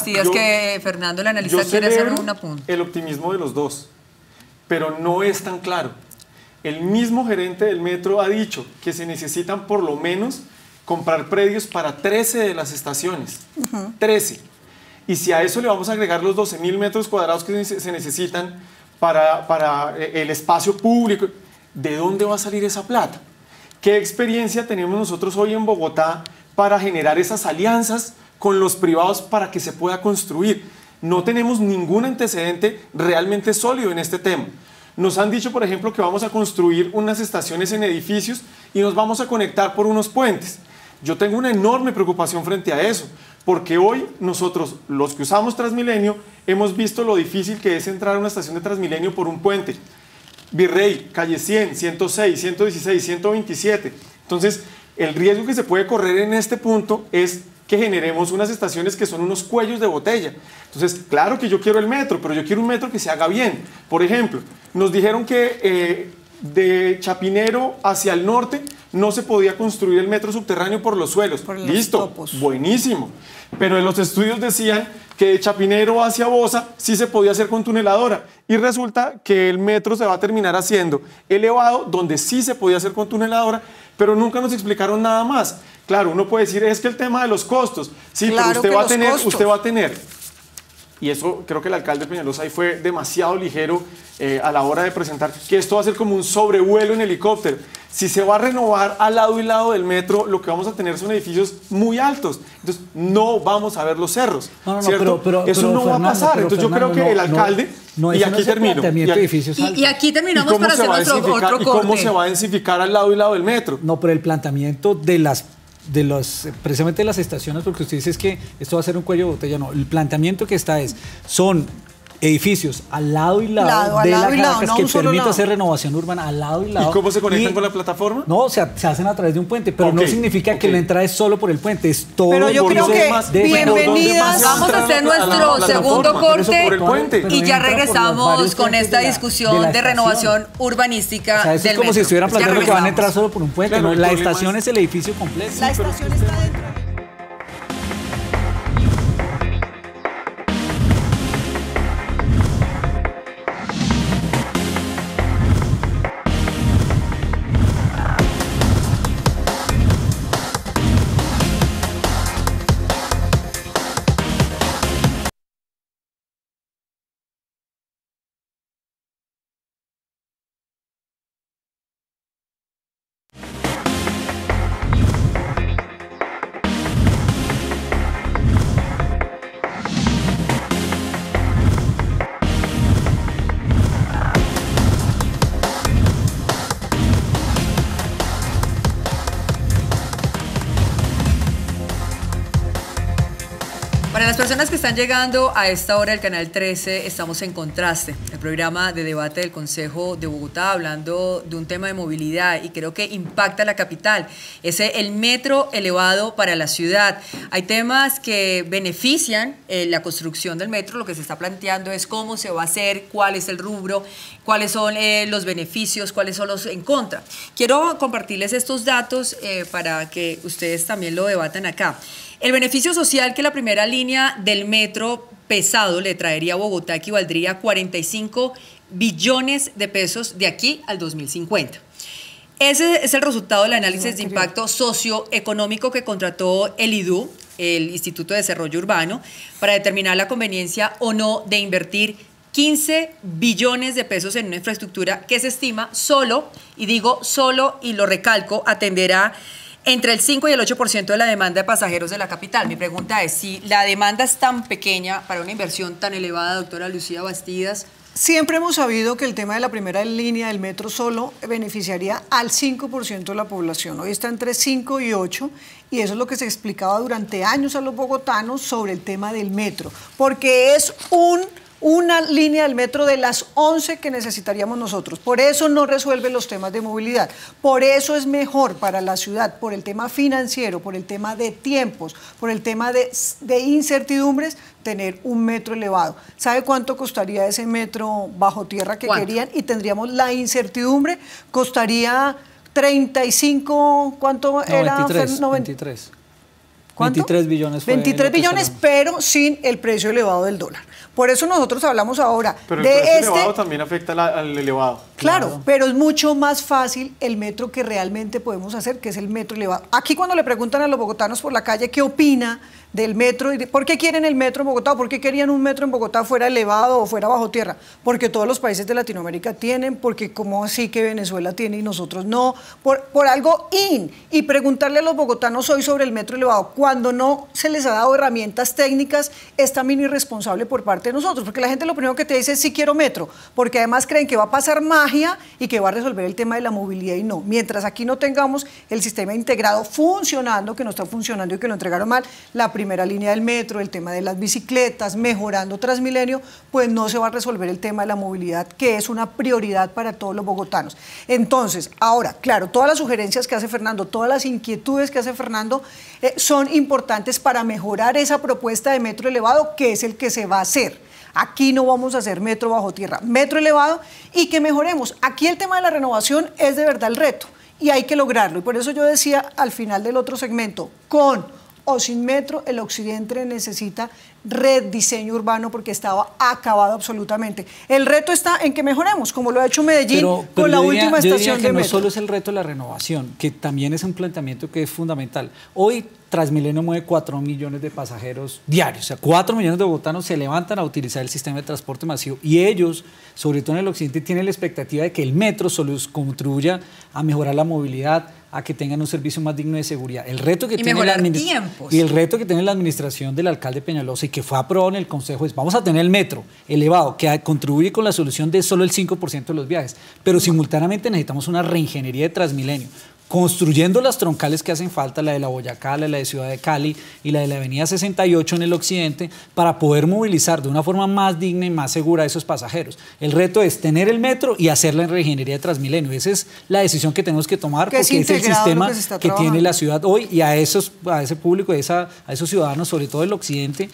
Speaker 1: Fernando, el analista, quiere hacer un apunte.
Speaker 4: El optimismo de los dos, pero no es tan claro. El mismo gerente del metro ha dicho que se necesitan por lo menos comprar predios para 13 de las estaciones. 13. Y si a eso le vamos a agregar los 12.000 metros cuadrados que se necesitan para el espacio público, ¿de dónde va a salir esa plata? ¿Qué experiencia tenemos nosotros hoy en Bogotá para generar esas alianzas con los privados para que se pueda construir? No tenemos ningún antecedente realmente sólido en este tema. Nos han dicho, por ejemplo, que vamos a construir unas estaciones en edificios y nos vamos a conectar por unos puentes. Yo tengo una enorme preocupación frente a eso, porque hoy nosotros, los que usamos Transmilenio, hemos visto lo difícil que es entrar a una estación de Transmilenio por un puente. Virrey, calle 100, 106, 116, 127. Entonces, el riesgo que se puede correr en este punto es que generemos unas estaciones que son unos cuellos de botella. Entonces, claro que yo quiero el metro, pero yo quiero un metro que se haga bien. Por ejemplo, nos dijeron que de Chapinero hacia el norte no se podía construir el metro subterráneo por los suelos. Listo, buenísimo. Pero en los estudios decían que de Chapinero hacia Bosa sí se podía hacer con tuneladora. Y resulta que el metro se va a terminar haciendo elevado, donde sí se podía hacer con tuneladora, pero nunca nos explicaron nada más. Claro, uno puede decir, es que el tema de los costos. Sí, claro, pero usted va a tener. Y eso creo que el alcalde Peñalosa ahí fue demasiado ligero a la hora de presentar que esto va a ser como un sobrevuelo en helicóptero. Si se va a renovar al lado y lado del metro, lo que vamos a tener son edificios muy altos. Entonces, no vamos a ver los cerros, ¿cierto? Pero eso no va a pasar. Entonces, yo creo que el alcalde
Speaker 2: No,
Speaker 4: y
Speaker 2: ese
Speaker 4: aquí
Speaker 2: no es el
Speaker 4: termino.
Speaker 2: planteamiento de edificios altos.
Speaker 1: Y aquí terminamos para hacer nuestro otro corte.
Speaker 4: ¿Y cómo se va a densificar al lado y lado del metro?
Speaker 2: No, pero el planteamiento precisamente de las estaciones, porque usted dice es que esto va a ser un cuello de botella, no, el planteamiento que está son edificios al lado y lado de la Caracas que permita hacer renovación urbana al lado y lado.
Speaker 4: ¿Y cómo se conectan con la plataforma?
Speaker 2: No, o sea, se hacen a través de un puente, pero no significa que la entrada es solo por el puente, es todo.
Speaker 3: Pero yo creo que bienvenidas.
Speaker 1: Vamos a hacer nuestro segundo corte y ya regresamos con esta discusión de renovación urbanística
Speaker 2: o sea, eso
Speaker 1: del
Speaker 2: es como
Speaker 1: metro.
Speaker 2: si estuvieran planteando que van a entrar solo por un puente.
Speaker 4: Claro,
Speaker 2: no, la estación es el edificio completo.
Speaker 3: La estación está dentro.
Speaker 1: Para las personas que están llegando a esta hora del Canal 13, estamos en Contraste, el programa de debate del Consejo de Bogotá, hablando de un tema de movilidad y creo que impacta a la capital. Es el metro elevado para la ciudad. Hay temas que benefician la construcción del metro. Lo que se está planteando es cómo se va a hacer, cuál es el rubro, cuáles son los beneficios, cuáles son los en contra. Quiero compartirles estos datos para que ustedes también lo debatan acá. El beneficio social que la primera línea del metro pesado le traería a Bogotá equivaldría a 45 billones de pesos de aquí al 2050. Ese es el resultado del análisis de impacto socioeconómico que contrató el IDU, el Instituto de Desarrollo Urbano, para determinar la conveniencia o no de invertir 15 billones de pesos en una infraestructura que se estima solo, y digo solo y lo recalco, atenderá entre el 5 y el 8% de la demanda de pasajeros de la capital. Mi pregunta es, si la demanda es tan pequeña para una inversión tan elevada, doctora Lucía Bastidas.
Speaker 3: Siempre hemos sabido que el tema de la primera línea del metro solo beneficiaría al 5% de la población. Hoy está entre 5 y 8, y eso es lo que se explicaba durante años a los bogotanos sobre el tema del metro, porque es una línea del metro de las 11 que necesitaríamos nosotros. Por eso no resuelve los temas de movilidad. Por eso es mejor para la ciudad, por el tema financiero, por el tema de tiempos, por el tema de incertidumbres, tener un metro elevado. ¿Sabe cuánto costaría ese metro bajo tierra que querían? Y tendríamos la incertidumbre. Costaría 35, ¿cuánto era?
Speaker 2: 23.
Speaker 3: ¿Cuánto?
Speaker 2: 23 billones.
Speaker 3: 23 billones, pero sin el precio elevado del dólar. Por eso nosotros hablamos ahora
Speaker 4: pero el precio elevado también afecta al elevado.
Speaker 3: Claro, pero es mucho más fácil el metro que realmente podemos hacer, que es el metro elevado. Aquí cuando le preguntan a los bogotanos por la calle qué opina del metro, y ¿por qué quieren el metro en Bogotá? ¿Por qué querían un metro en Bogotá fuera elevado o fuera bajo tierra? Porque todos los países de Latinoamérica tienen, porque como así que Venezuela tiene y nosotros no, por algo y preguntarle a los bogotanos hoy sobre el metro elevado, cuando no se les ha dado herramientas técnicas, es también irresponsable por parte de nosotros, porque la gente lo primero que te dice es sí quiero metro, porque además creen que va a pasar magia y que va a resolver el tema de la movilidad, y no. Mientras aquí no tengamos el sistema integrado funcionando, que no está funcionando y que lo entregaron mal, la primera línea del metro, el tema de las bicicletas, mejorando Transmilenio, pues no se va a resolver el tema de la movilidad, que es una prioridad para todos los bogotanos. Entonces, ahora, claro, todas las sugerencias que hace Fernando, todas las inquietudes que hace Fernando son importantes para mejorar esa propuesta de metro elevado, que es el que se va a hacer. Aquí no vamos a hacer metro bajo tierra, metro elevado, y que mejoremos. Aquí el tema de la renovación es de verdad el reto y hay que lograrlo. Y por eso yo decía al final del otro segmento, con o sin metro, el occidente necesita rediseño urbano porque estaba acabado absolutamente. El reto está en que mejoremos, como lo ha hecho Medellín con la última estación de metro.
Speaker 2: No solo es el reto de la renovación, que también es un planteamiento que es fundamental. Hoy Transmilenio mueve 4 millones de pasajeros diarios, o sea, 4 millones de bogotanos se levantan a utilizar el sistema de transporte masivo y ellos, sobre todo en el occidente, tienen la expectativa de que el metro solo contribuya a mejorar la movilidad, a que tengan un servicio más digno de seguridad. El reto que tiene el reto que tiene la administración del alcalde Peñalosa y que fue aprobado en el Consejo es, vamos a tener el metro elevado, que contribuye con la solución de solo el 5% de los viajes, pero simultáneamente necesitamos una reingeniería de Transmilenio, construyendo las troncales que hacen falta, la de la Boyacá, la de Ciudad de Cali y la de la Avenida 68 en el occidente, para poder movilizar de una forma más digna y más segura a esos pasajeros. El reto es tener el metro y hacer la reingeniería de Transmilenio. Esa es la decisión que tenemos que tomar, porque es el sistema que tiene la ciudad hoy, y a ese público, a esos ciudadanos, sobre todo el occidente,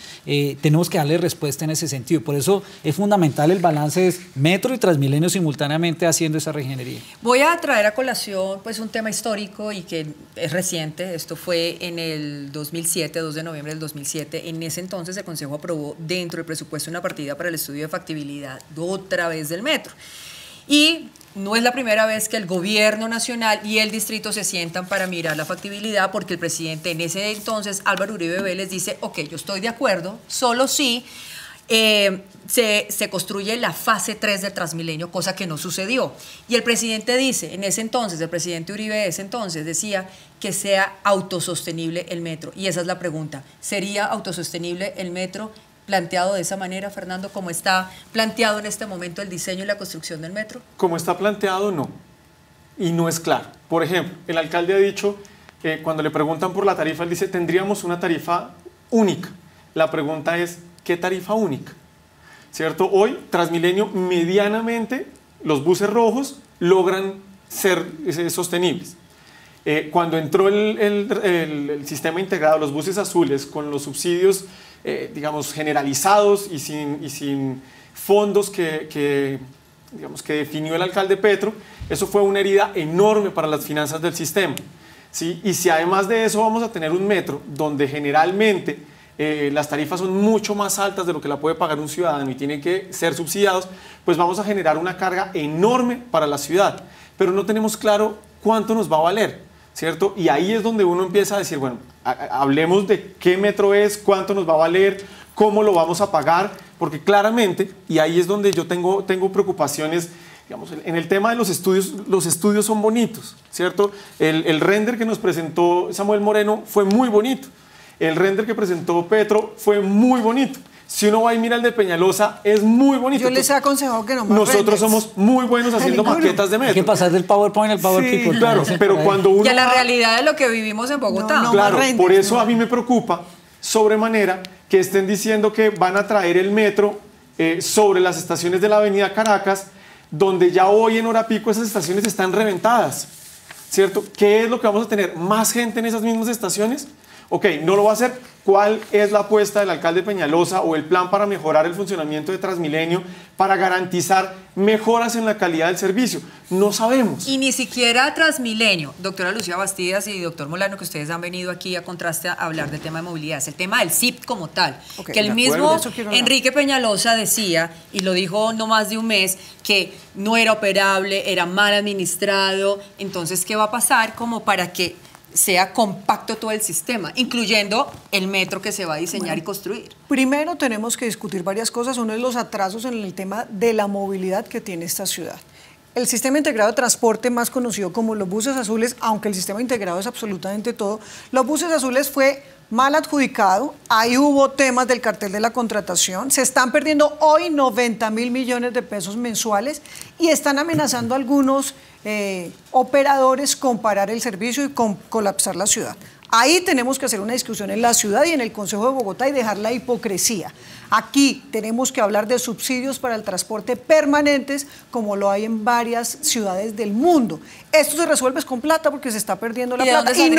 Speaker 2: tenemos que darle respuesta en ese sentido. Por eso es fundamental el balance, es metro y Transmilenio simultáneamente haciendo esa reingeniería.
Speaker 1: Voy a traer a colación pues un tema histórico y que es reciente. Esto fue en el 2007, 2 de noviembre del 2007. En ese entonces el Consejo aprobó dentro del presupuesto una partida para el estudio de factibilidad otra vez del metro. Y no es la primera vez que el gobierno nacional y el distrito se sientan para mirar la factibilidad, porque el presidente en ese entonces, Álvaro Uribe Vélez, dice, ok, yo estoy de acuerdo, solo si se construye la fase 3 del Transmilenio, cosa que no sucedió. Y el presidente dice, en ese entonces, el presidente Uribe de ese entonces decía que sea autosostenible el metro. Y esa es la pregunta, ¿sería autosostenible el metro planteado de esa manera, Fernando, como está planteado en este momento el diseño y la construcción del metro?
Speaker 4: Como está planteado, no. Y no es claro. Por ejemplo, el alcalde ha dicho, cuando le preguntan por la tarifa, él dice, tendríamos una tarifa única. La pregunta es, ¿qué tarifa única? ¿Cierto? Hoy, Transmilenio, medianamente, los buses rojos logran ser sostenibles. Cuando entró el sistema integrado, los buses azules, con los subsidios, digamos, generalizados y sin fondos que definió el alcalde Petro, eso fue una herida enorme para las finanzas del sistema, ¿sí? Y si además de eso vamos a tener un metro donde generalmente las tarifas son mucho más altas de lo que la puede pagar un ciudadano y tienen que ser subsidiados, pues vamos a generar una carga enorme para la ciudad, pero no tenemos claro cuánto nos va a valer, ¿cierto? Y ahí es donde uno empieza a decir, bueno, hablemos de qué metro es, cuánto nos va a valer, cómo lo vamos a pagar, porque claramente, y ahí es donde yo tengo preocupaciones, digamos, en el tema de los estudios son bonitos, ¿cierto? El render que nos presentó Samuel Moreno fue muy bonito. El render que presentó Petro fue muy bonito. Si uno va y mira el de Peñalosa, es muy bonito.
Speaker 3: Yo les he aconsejado que no más
Speaker 4: Nosotros
Speaker 3: renders.
Speaker 4: Somos muy buenos haciendo maquetas de metro.
Speaker 2: Hay que pasar del PowerPoint al PowerPoint.
Speaker 4: Sí, claro, pero cuando uno...
Speaker 1: Y a la realidad de lo que vivimos en Bogotá.
Speaker 4: Claro, por eso a mí me preocupa sobremanera que estén diciendo que van a traer el metro sobre las estaciones de la avenida Caracas, donde ya hoy en hora pico esas estaciones están reventadas, ¿cierto? ¿Qué es lo que vamos a tener? ¿Más gente en esas mismas estaciones? Ok, no lo va a hacer. ¿Cuál es la apuesta del alcalde Peñalosa o el plan para mejorar el funcionamiento de Transmilenio para garantizar mejoras en la calidad del servicio? No sabemos.
Speaker 1: Y ni siquiera Transmilenio, doctora Lucía Bastidas y doctor Molano, que ustedes han venido aquí a Contraste a hablar del tema de movilidad, es el tema del CIP como tal, que el mismo Enrique Peñalosa decía, y lo dijo no más de un mes, que no era operable, era mal administrado. Entonces, ¿qué va a pasar como para que sea compacto todo el sistema, incluyendo el metro que se va a diseñar y construir?
Speaker 3: Primero tenemos que discutir varias cosas. Uno es los atrasos en el tema de la movilidad que tiene esta ciudad. El sistema integrado de transporte, más conocido como los buses azules, aunque el sistema integrado es absolutamente todo, los buses azules fue mal adjudicado, ahí hubo temas del cartel de la contratación, se están perdiendo hoy 90.000 millones de pesos mensuales y están amenazando a algunos operadores con parar el servicio y con colapsar la ciudad. Ahí tenemos que hacer una discusión en la ciudad y en el Consejo de Bogotá y dejar la hipocresía. Aquí tenemos que hablar de subsidios para el transporte permanentes, como lo hay en varias ciudades del mundo. Esto se resuelve con plata porque se está perdiendo la plata y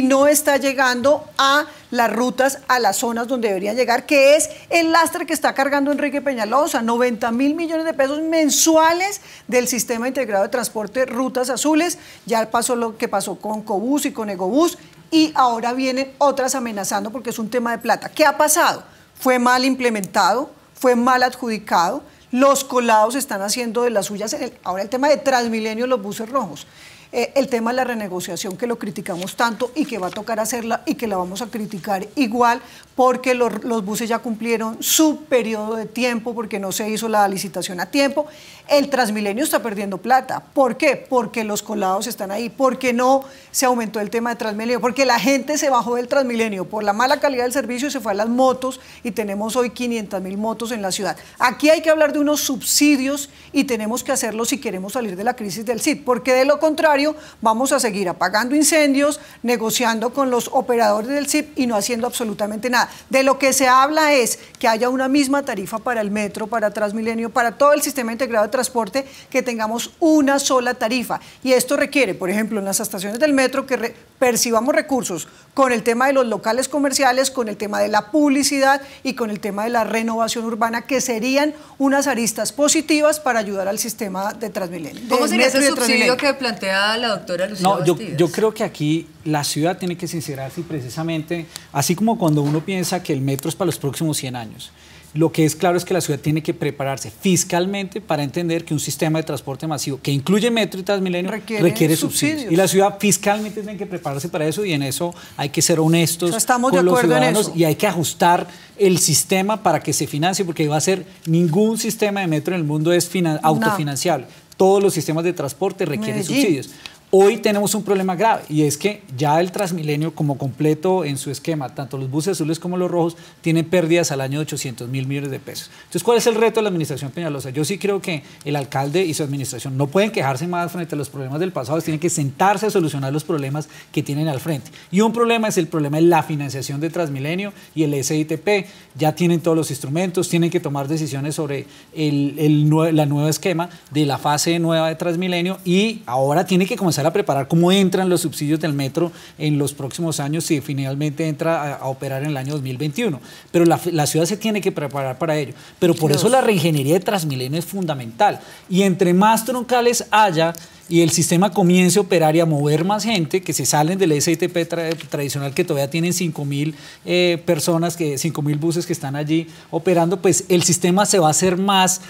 Speaker 3: no está llegando a las rutas, a las zonas donde deberían llegar, que es el lastre que está cargando Enrique Peñalosa, 90.000 millones de pesos mensuales del sistema integrado de transporte rutas azules. Ya pasó lo que pasó con Cobús y con Egobús, y ahora vienen otras amenazando porque es un tema de plata. ¿Qué ha pasado? Fue mal implementado, fue mal adjudicado, los colados están haciendo de las suyas. Ahora el tema de Transmilenio, los buses rojos. el tema de la renegociación, que lo criticamos tanto y que va a tocar hacerla y que la vamos a criticar igual, porque los buses ya cumplieron su periodo de tiempo, porque no se hizo la licitación a tiempo. El Transmilenio está perdiendo plata. ¿Por qué? Porque los colados están ahí, porque no se aumentó el tema de Transmilenio, porque la gente se bajó del Transmilenio por la mala calidad del servicio y se fue a las motos, y tenemos hoy 500.000 motos en la ciudad. Aquí hay que hablar de unos subsidios y tenemos que hacerlo si queremos salir de la crisis del CID, porque de lo contrario vamos a seguir apagando incendios, negociando con los operadores del CID y no haciendo absolutamente nada. De lo que se habla es que haya una misma tarifa para el metro, para Transmilenio, para todo el sistema integrado de transporte, que tengamos una sola tarifa. Y esto requiere, por ejemplo, en las estaciones del metro, que percibamos recursos con el tema de los locales comerciales, con el tema de la publicidad y con el tema de la renovación urbana, que serían unas aristas positivas para ayudar al sistema de Transmilenio.
Speaker 1: ¿Cómo sería ese subsidio que plantea la doctora Lucía Bastidas?
Speaker 2: Yo creo que aquí la ciudad tiene que sincerarse, y precisamente, así como cuando uno piensa que el metro es para los próximos 100 años, lo que es claro es que la ciudad tiene que prepararse fiscalmente para entender que un sistema de transporte masivo que incluye metro y Transmilenio requiere subsidios. Y la ciudad fiscalmente tiene que prepararse para eso, y en eso hay que ser honestos con los ciudadanos, y hay que ajustar el sistema para que se financie, porque va a ser, ningún sistema de metro en el mundo es autofinanciable. Todos los sistemas de transporte requieren subsidios. Hoy tenemos un problema grave, y es que ya el Transmilenio, como completo en su esquema, tanto los buses azules como los rojos, tienen pérdidas al año de 800.000 millones de pesos. Entonces, ¿cuál es el reto de la administración Peñalosa? Yo sí creo que el alcalde y su administración no pueden quejarse más frente a los problemas del pasado, tienen que sentarse a solucionar los problemas que tienen al frente. Y un problema es el problema de la financiación de Transmilenio y el SITP. Ya tienen todos los instrumentos, tienen que tomar decisiones sobre la nueva esquema de la fase nueva de Transmilenio, y ahora tiene que comenzar a preparar cómo entran los subsidios del metro en los próximos años, si finalmente entra a operar en el año 2021. Pero la ciudad se tiene que preparar para ello. Pero por eso la reingeniería de Transmilenio es fundamental. Y entre más troncales haya y el sistema comience a operar y a mover más gente, que se salen del SITP tradicional, que todavía tienen 5.000 personas, 5.000 buses que están allí operando, pues el sistema se va a hacer más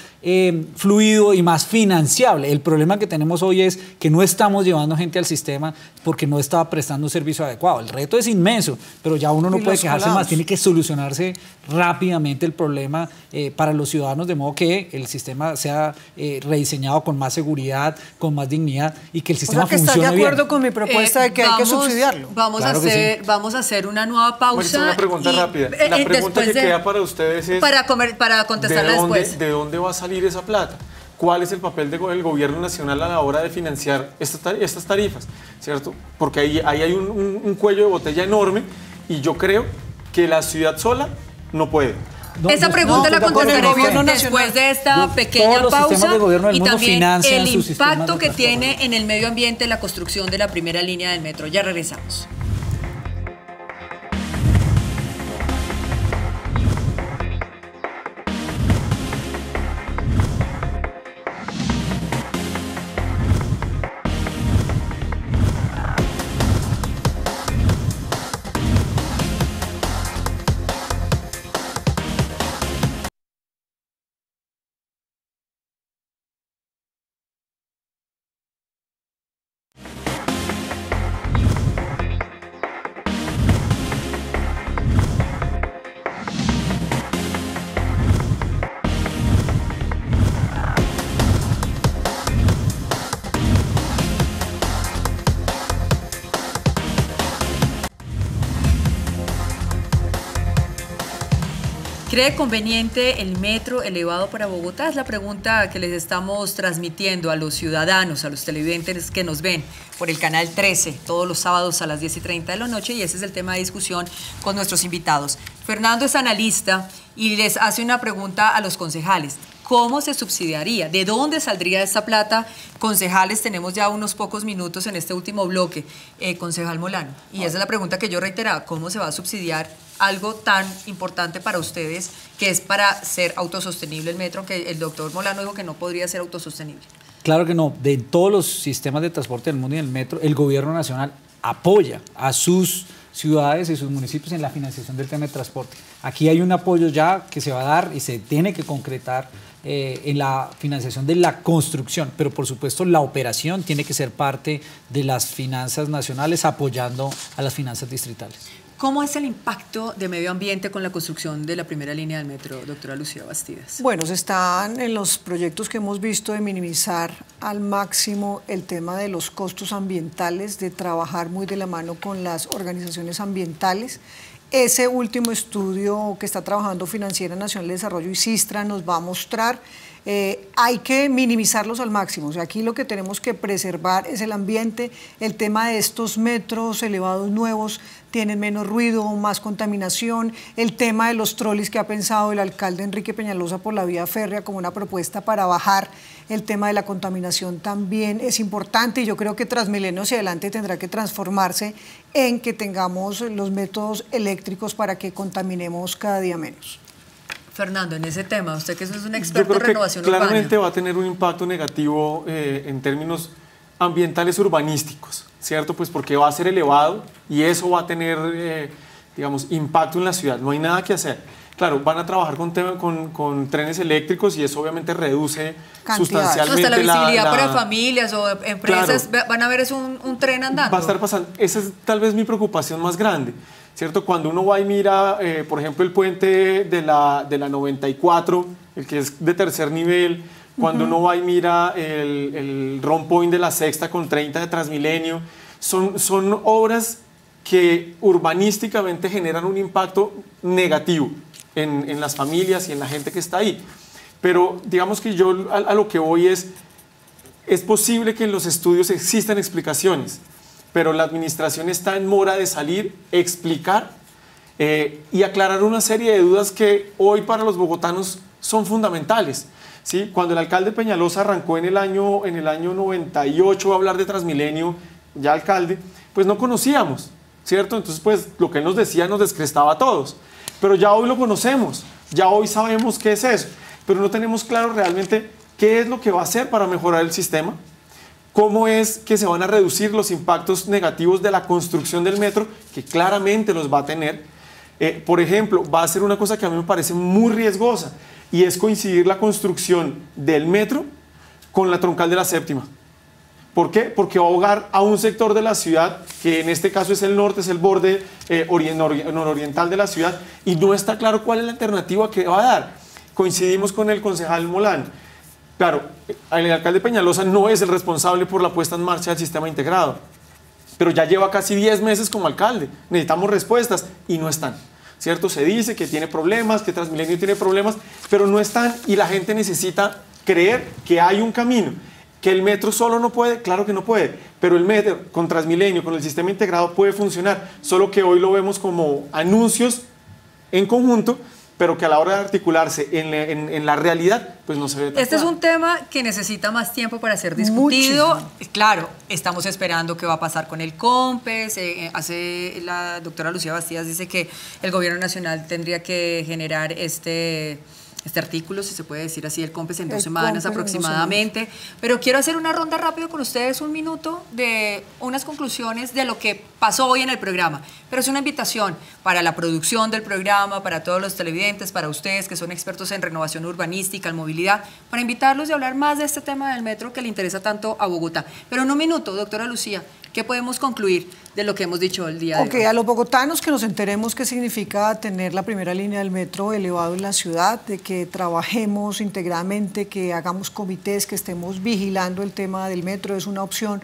Speaker 2: fluido y más financiable. El problema que tenemos hoy es que no estamos llevando gente al sistema porque no está prestando un servicio adecuado. El reto es inmenso, pero ya uno no puede quejarse más, tiene que solucionarse rápidamente el problema para los ciudadanos, de modo que el sistema sea rediseñado con más seguridad, con más dignidad, y que el sistema funcione bien. ¿Está de acuerdo
Speaker 3: con mi propuesta de que hay que subsidiarlo?
Speaker 1: Vamos a hacer una nueva pausa.
Speaker 4: Una pregunta rápida. La pregunta que queda para ustedes es...
Speaker 1: Para contestarla después.
Speaker 4: ¿De dónde va a salir esa plata? ¿Cuál es el papel del gobierno nacional a la hora de financiar estas tarifas? ¿Cierto? Porque ahí hay un cuello de botella enorme, y yo creo que la ciudad sola no puede.
Speaker 1: Esa pregunta la contestaremos después de esta pequeña pausa, y también el impacto que tiene en el medio ambiente la construcción de la primera línea del metro. Ya regresamos. ¿Cree conveniente el metro elevado para Bogotá? Es la pregunta que les estamos transmitiendo a los ciudadanos, a los televidentes que nos ven por el canal 13 todos los sábados a las 10:30 de la noche, y ese es el tema de discusión con nuestros invitados. Fernando es analista y les hace una pregunta a los concejales. ¿Cómo se subsidiaría? ¿De dónde saldría esta plata? Concejales, tenemos ya unos pocos minutos en este último bloque. Concejal Molano, y esa es la pregunta que yo reiteraba, ¿cómo se va a subsidiar algo tan importante para ustedes, que es para ser autosostenible el metro, que el doctor Molano dijo que no podría ser autosostenible?
Speaker 2: Claro que no. De todos los sistemas de transporte del mundo y del metro, el gobierno nacional apoya a sus ciudades y sus municipios en la financiación del tema de transporte. Aquí hay un apoyo ya que se va a dar y se tiene que concretar en la financiación de la construcción, pero por supuesto la operación tiene que ser parte de las finanzas nacionales apoyando a las finanzas distritales.
Speaker 1: ¿Cómo es el impacto de medio ambiente con la construcción de la primera línea del metro, doctora Lucía Bastidas?
Speaker 3: Bueno, se están en los proyectos que hemos visto de minimizar al máximo el tema de los costos ambientales, de trabajar muy de la mano con las organizaciones ambientales. Ese último estudio que está trabajando Financiera Nacional de Desarrollo y Sistra nos va a mostrar, hay que minimizarlos al máximo. O sea, aquí lo que tenemos que preservar es el ambiente, el tema de estos metros elevados nuevos tienen menos ruido, más contaminación, el tema de los trolis que ha pensado el alcalde Enrique Peñalosa por la vía férrea como una propuesta para bajar el tema de la contaminación también es importante, y yo creo que Transmilenio hacia adelante tendrá que transformarse en que tengamos los métodos eléctricos para que contaminemos cada día menos.
Speaker 1: Fernando, en ese tema, usted que es un experto en renovación
Speaker 4: urbana. Claramente
Speaker 1: urbana.
Speaker 4: va a tener un impacto negativo en términos ambientales urbanísticos, ¿cierto? Pues porque va a ser elevado y eso va a tener, digamos, impacto en la ciudad. No hay nada que hacer. Claro, van a trabajar con trenes eléctricos y eso obviamente reduce sustancialmente
Speaker 1: hasta la visibilidad para familias o empresas, claro, van a ver es un tren andando.
Speaker 4: Va a estar pasando. Esa es tal vez mi preocupación más grande, ¿cierto? Cuando uno va y mira, por ejemplo, el puente de la 94, el que es de tercer nivel, cuando uno va y mira el rompoint de la sexta con 30 de Transmilenio, son obras que urbanísticamente generan un impacto negativo en las familias y en la gente que está ahí. Pero digamos que yo a lo que voy es posible que en los estudios existan explicaciones, pero la administración está en mora de salir, explicar y aclarar una serie de dudas que hoy para los bogotanos son fundamentales. ¿Sí? Cuando el alcalde Peñalosa arrancó en el año 98 a hablar de Transmilenio, ya alcalde, pues no conocíamos, ¿cierto? Entonces, pues lo que él nos decía nos descrestaba a todos. Pero ya hoy lo conocemos, ya hoy sabemos qué es eso, pero no tenemos claro realmente qué es lo que va a hacer para mejorar el sistema, cómo es que se van a reducir los impactos negativos de la construcción del metro, que claramente los va a tener. Por ejemplo, va a ser una cosa que a mí me parece muy riesgosa, y es coincidir la construcción del metro con la troncal de la séptima. ¿Por qué? Porque va a ahogar a un sector de la ciudad, que en este caso es el norte, es el borde nororiental de la ciudad, y no está claro cuál es la alternativa que va a dar. Coincidimos con el concejal Molán. Claro, el alcalde Peñalosa no es el responsable por la puesta en marcha del sistema integrado, pero ya lleva casi 10 meses como alcalde. Necesitamos respuestas y no están. ¿Cierto? Se dice que tiene problemas, que Transmilenio tiene problemas, pero no están y la gente necesita creer que hay un camino. ¿Que el metro solo no puede? Claro que no puede, pero el metro con Transmilenio, con el sistema integrado puede funcionar, solo que hoy lo vemos como anuncios en conjunto, pero que a la hora de articularse en la realidad, pues no se ve tan
Speaker 1: Este
Speaker 4: claro.
Speaker 1: es un tema que necesita más tiempo para ser discutido. Muchísimo. Claro, estamos esperando qué va a pasar con el COMPES. La doctora Lucía Bastidas dice que el gobierno nacional tendría que generar este artículo, si se puede decir así, el COMPES en 2 semanas aproximadamente. Pero quiero hacer una ronda rápido con ustedes, un minuto, de unas conclusiones de lo que pasó hoy en el programa. Pero es una invitación para la producción del programa, para todos los televidentes, para ustedes que son expertos en renovación urbanística, en movilidad, para invitarlos y hablar más de este tema del metro que le interesa tanto a Bogotá. Pero en un minuto, doctora Lucía, ¿qué podemos concluir de lo que hemos dicho el día de hoy?
Speaker 3: A los bogotanos que nos enteremos qué significa tener la primera línea del metro elevado en la ciudad, de que trabajemos integradamente, que hagamos comités, que estemos vigilando el tema del metro, es una opción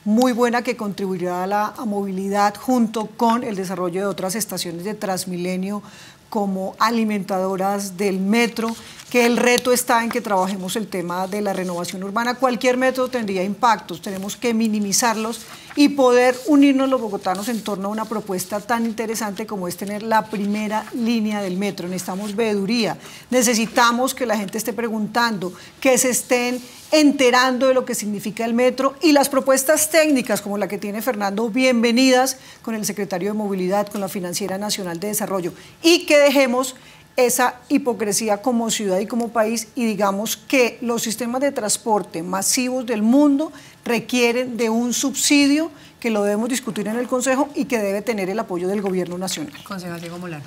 Speaker 3: muy buena que contribuirá a la movilidad junto con el desarrollo de otras estaciones de Transmilenio como alimentadoras del metro, que el reto está en que trabajemos el tema de la renovación urbana. Cualquier metro tendría impactos, tenemos que minimizarlos y poder unirnos los bogotanos en torno a una propuesta tan interesante como es tener la primera línea del metro. Necesitamos veeduría, necesitamos que la gente esté preguntando, que se estén enterando de lo que significa el metro, y las propuestas técnicas como la que tiene Fernando, bienvenidas con el secretario de Movilidad, con la Financiera Nacional de Desarrollo, y que dejemos esa hipocresía como ciudad y como país y digamos que los sistemas de transporte masivos del mundo requieren de un subsidio que lo debemos discutir en el Consejo y que debe tener el apoyo del Gobierno Nacional.
Speaker 1: Concejal Diego Molano.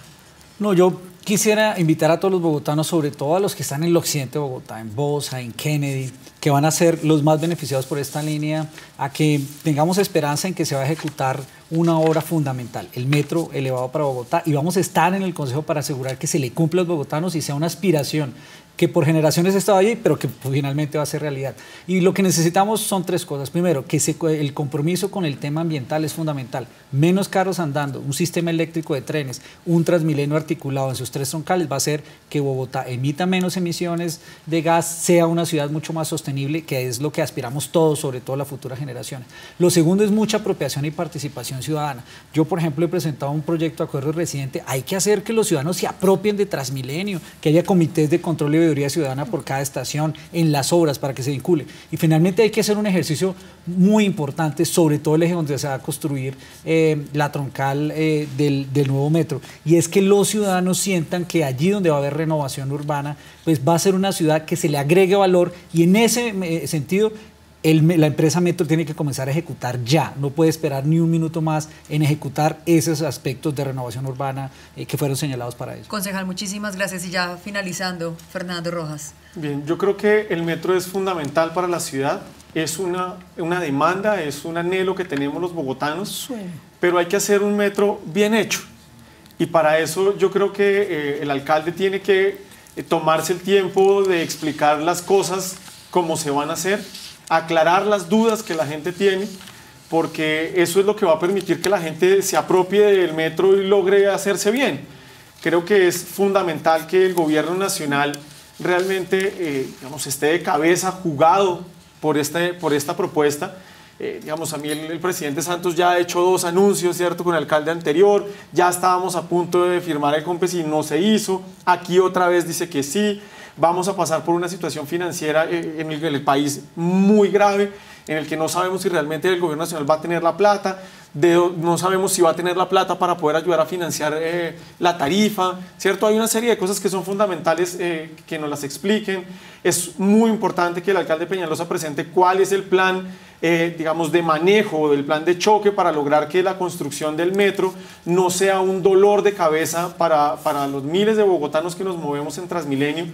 Speaker 2: No, yo Quisiera invitar a todos los bogotanos, sobre todo a los que están en el occidente de Bogotá, en Bosa, en Kennedy, que van a ser los más beneficiados por esta línea, a que tengamos esperanza en que se va a ejecutar una obra fundamental, el metro elevado para Bogotá, y vamos a estar en el Consejo para asegurar que se le cumpla a los bogotanos y sea una aspiración que por generaciones estaba allí, pero que finalmente va a ser realidad. Y lo que necesitamos son 3 cosas. Primero, que el compromiso con el tema ambiental es fundamental. Menos carros andando, un sistema eléctrico de trenes, un Transmilenio articulado en sus 3 troncales va a hacer que Bogotá emita menos emisiones de gas, sea una ciudad mucho más sostenible, que es lo que aspiramos todos, sobre todo las futuras generaciones. Lo segundo es mucha apropiación y participación ciudadana. Yo, por ejemplo, he presentado un proyecto de acuerdo residente. Hay que hacer que los ciudadanos se apropien de Transmilenio, que haya comités de control y veeduría ciudadana por cada estación en las obras para que se vincule. Y finalmente hay que hacer un ejercicio muy importante, sobre todo el eje donde se va a construir la troncal del nuevo metro, y es que los ciudadanos sientan que allí donde va a haber renovación urbana, pues va a ser una ciudad que se le agregue valor, y en ese sentido la empresa Metro tiene que comenzar a ejecutar ya, no puede esperar ni un minuto más en ejecutar esos aspectos de renovación urbana que fueron señalados para eso.
Speaker 1: Concejal, muchísimas gracias. Y ya finalizando, Fernando Rojas.
Speaker 4: Bien, yo creo que el metro es fundamental para la ciudad, es una demanda, es un anhelo que tenemos los bogotanos, pero hay que hacer un metro bien hecho. Y para eso yo creo que el alcalde tiene que tomarse el tiempo de explicar las cosas como se van a hacer, aclarar las dudas que la gente tiene, porque eso es lo que va a permitir que la gente se apropie del metro y logre hacerse bien. Creo que es fundamental que el gobierno nacional realmente esté de cabeza, jugado por esta propuesta. A mí el presidente Santos ya ha hecho 2 anuncios, ¿cierto?, con el alcalde anterior, ya estábamos a punto de firmar el COMPES y no se hizo, aquí otra vez dice que sí. Vamos a pasar por una situación financiera en el país muy grave, en el que no sabemos si realmente el gobierno nacional va a tener la plata, no sabemos si va a tener la plata para poder ayudar a financiar la tarifa, ¿cierto? Hay una serie de cosas que son fundamentales que nos las expliquen. Es muy importante que el alcalde Peñalosa presente cuál es el plan, de manejo, del plan de choque para lograr que la construcción del metro no sea un dolor de cabeza para los miles de bogotanos que nos movemos en Transmilenio.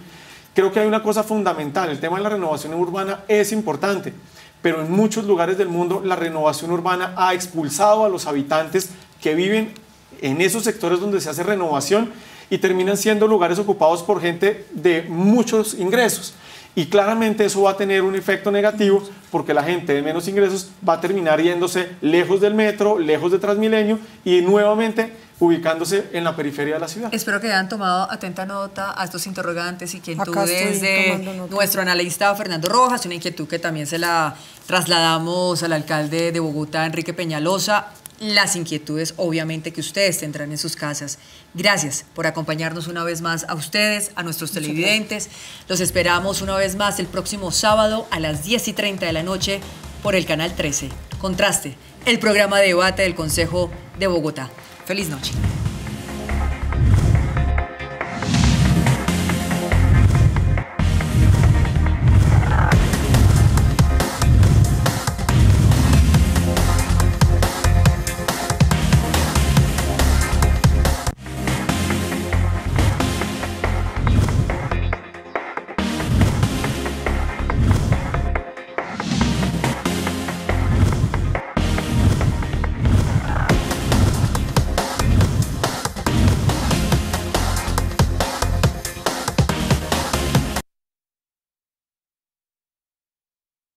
Speaker 4: Creo que hay una cosa fundamental, el tema de la renovación urbana es importante, pero en muchos lugares del mundo la renovación urbana ha expulsado a los habitantes que viven en esos sectores donde se hace renovación y terminan siendo lugares ocupados por gente de muchos ingresos. Y claramente eso va a tener un efecto negativo porque la gente de menos ingresos va a terminar yéndose lejos del metro, lejos de Transmilenio y nuevamente ubicándose en la periferia de la ciudad.
Speaker 1: Espero que hayan tomado atenta nota a estos interrogantes y inquietudes de nuestro analista Fernando Rojas, una inquietud que también se la trasladamos al alcalde de Bogotá, Enrique Peñalosa. Las inquietudes, obviamente, que ustedes tendrán en sus casas. Gracias por acompañarnos una vez más a ustedes, a nuestros televidentes. Los esperamos una vez más el próximo sábado a las 10:30 de la noche por el Canal 13. Contraste, el programa de debate del Consejo de Bogotá. Feliz noche.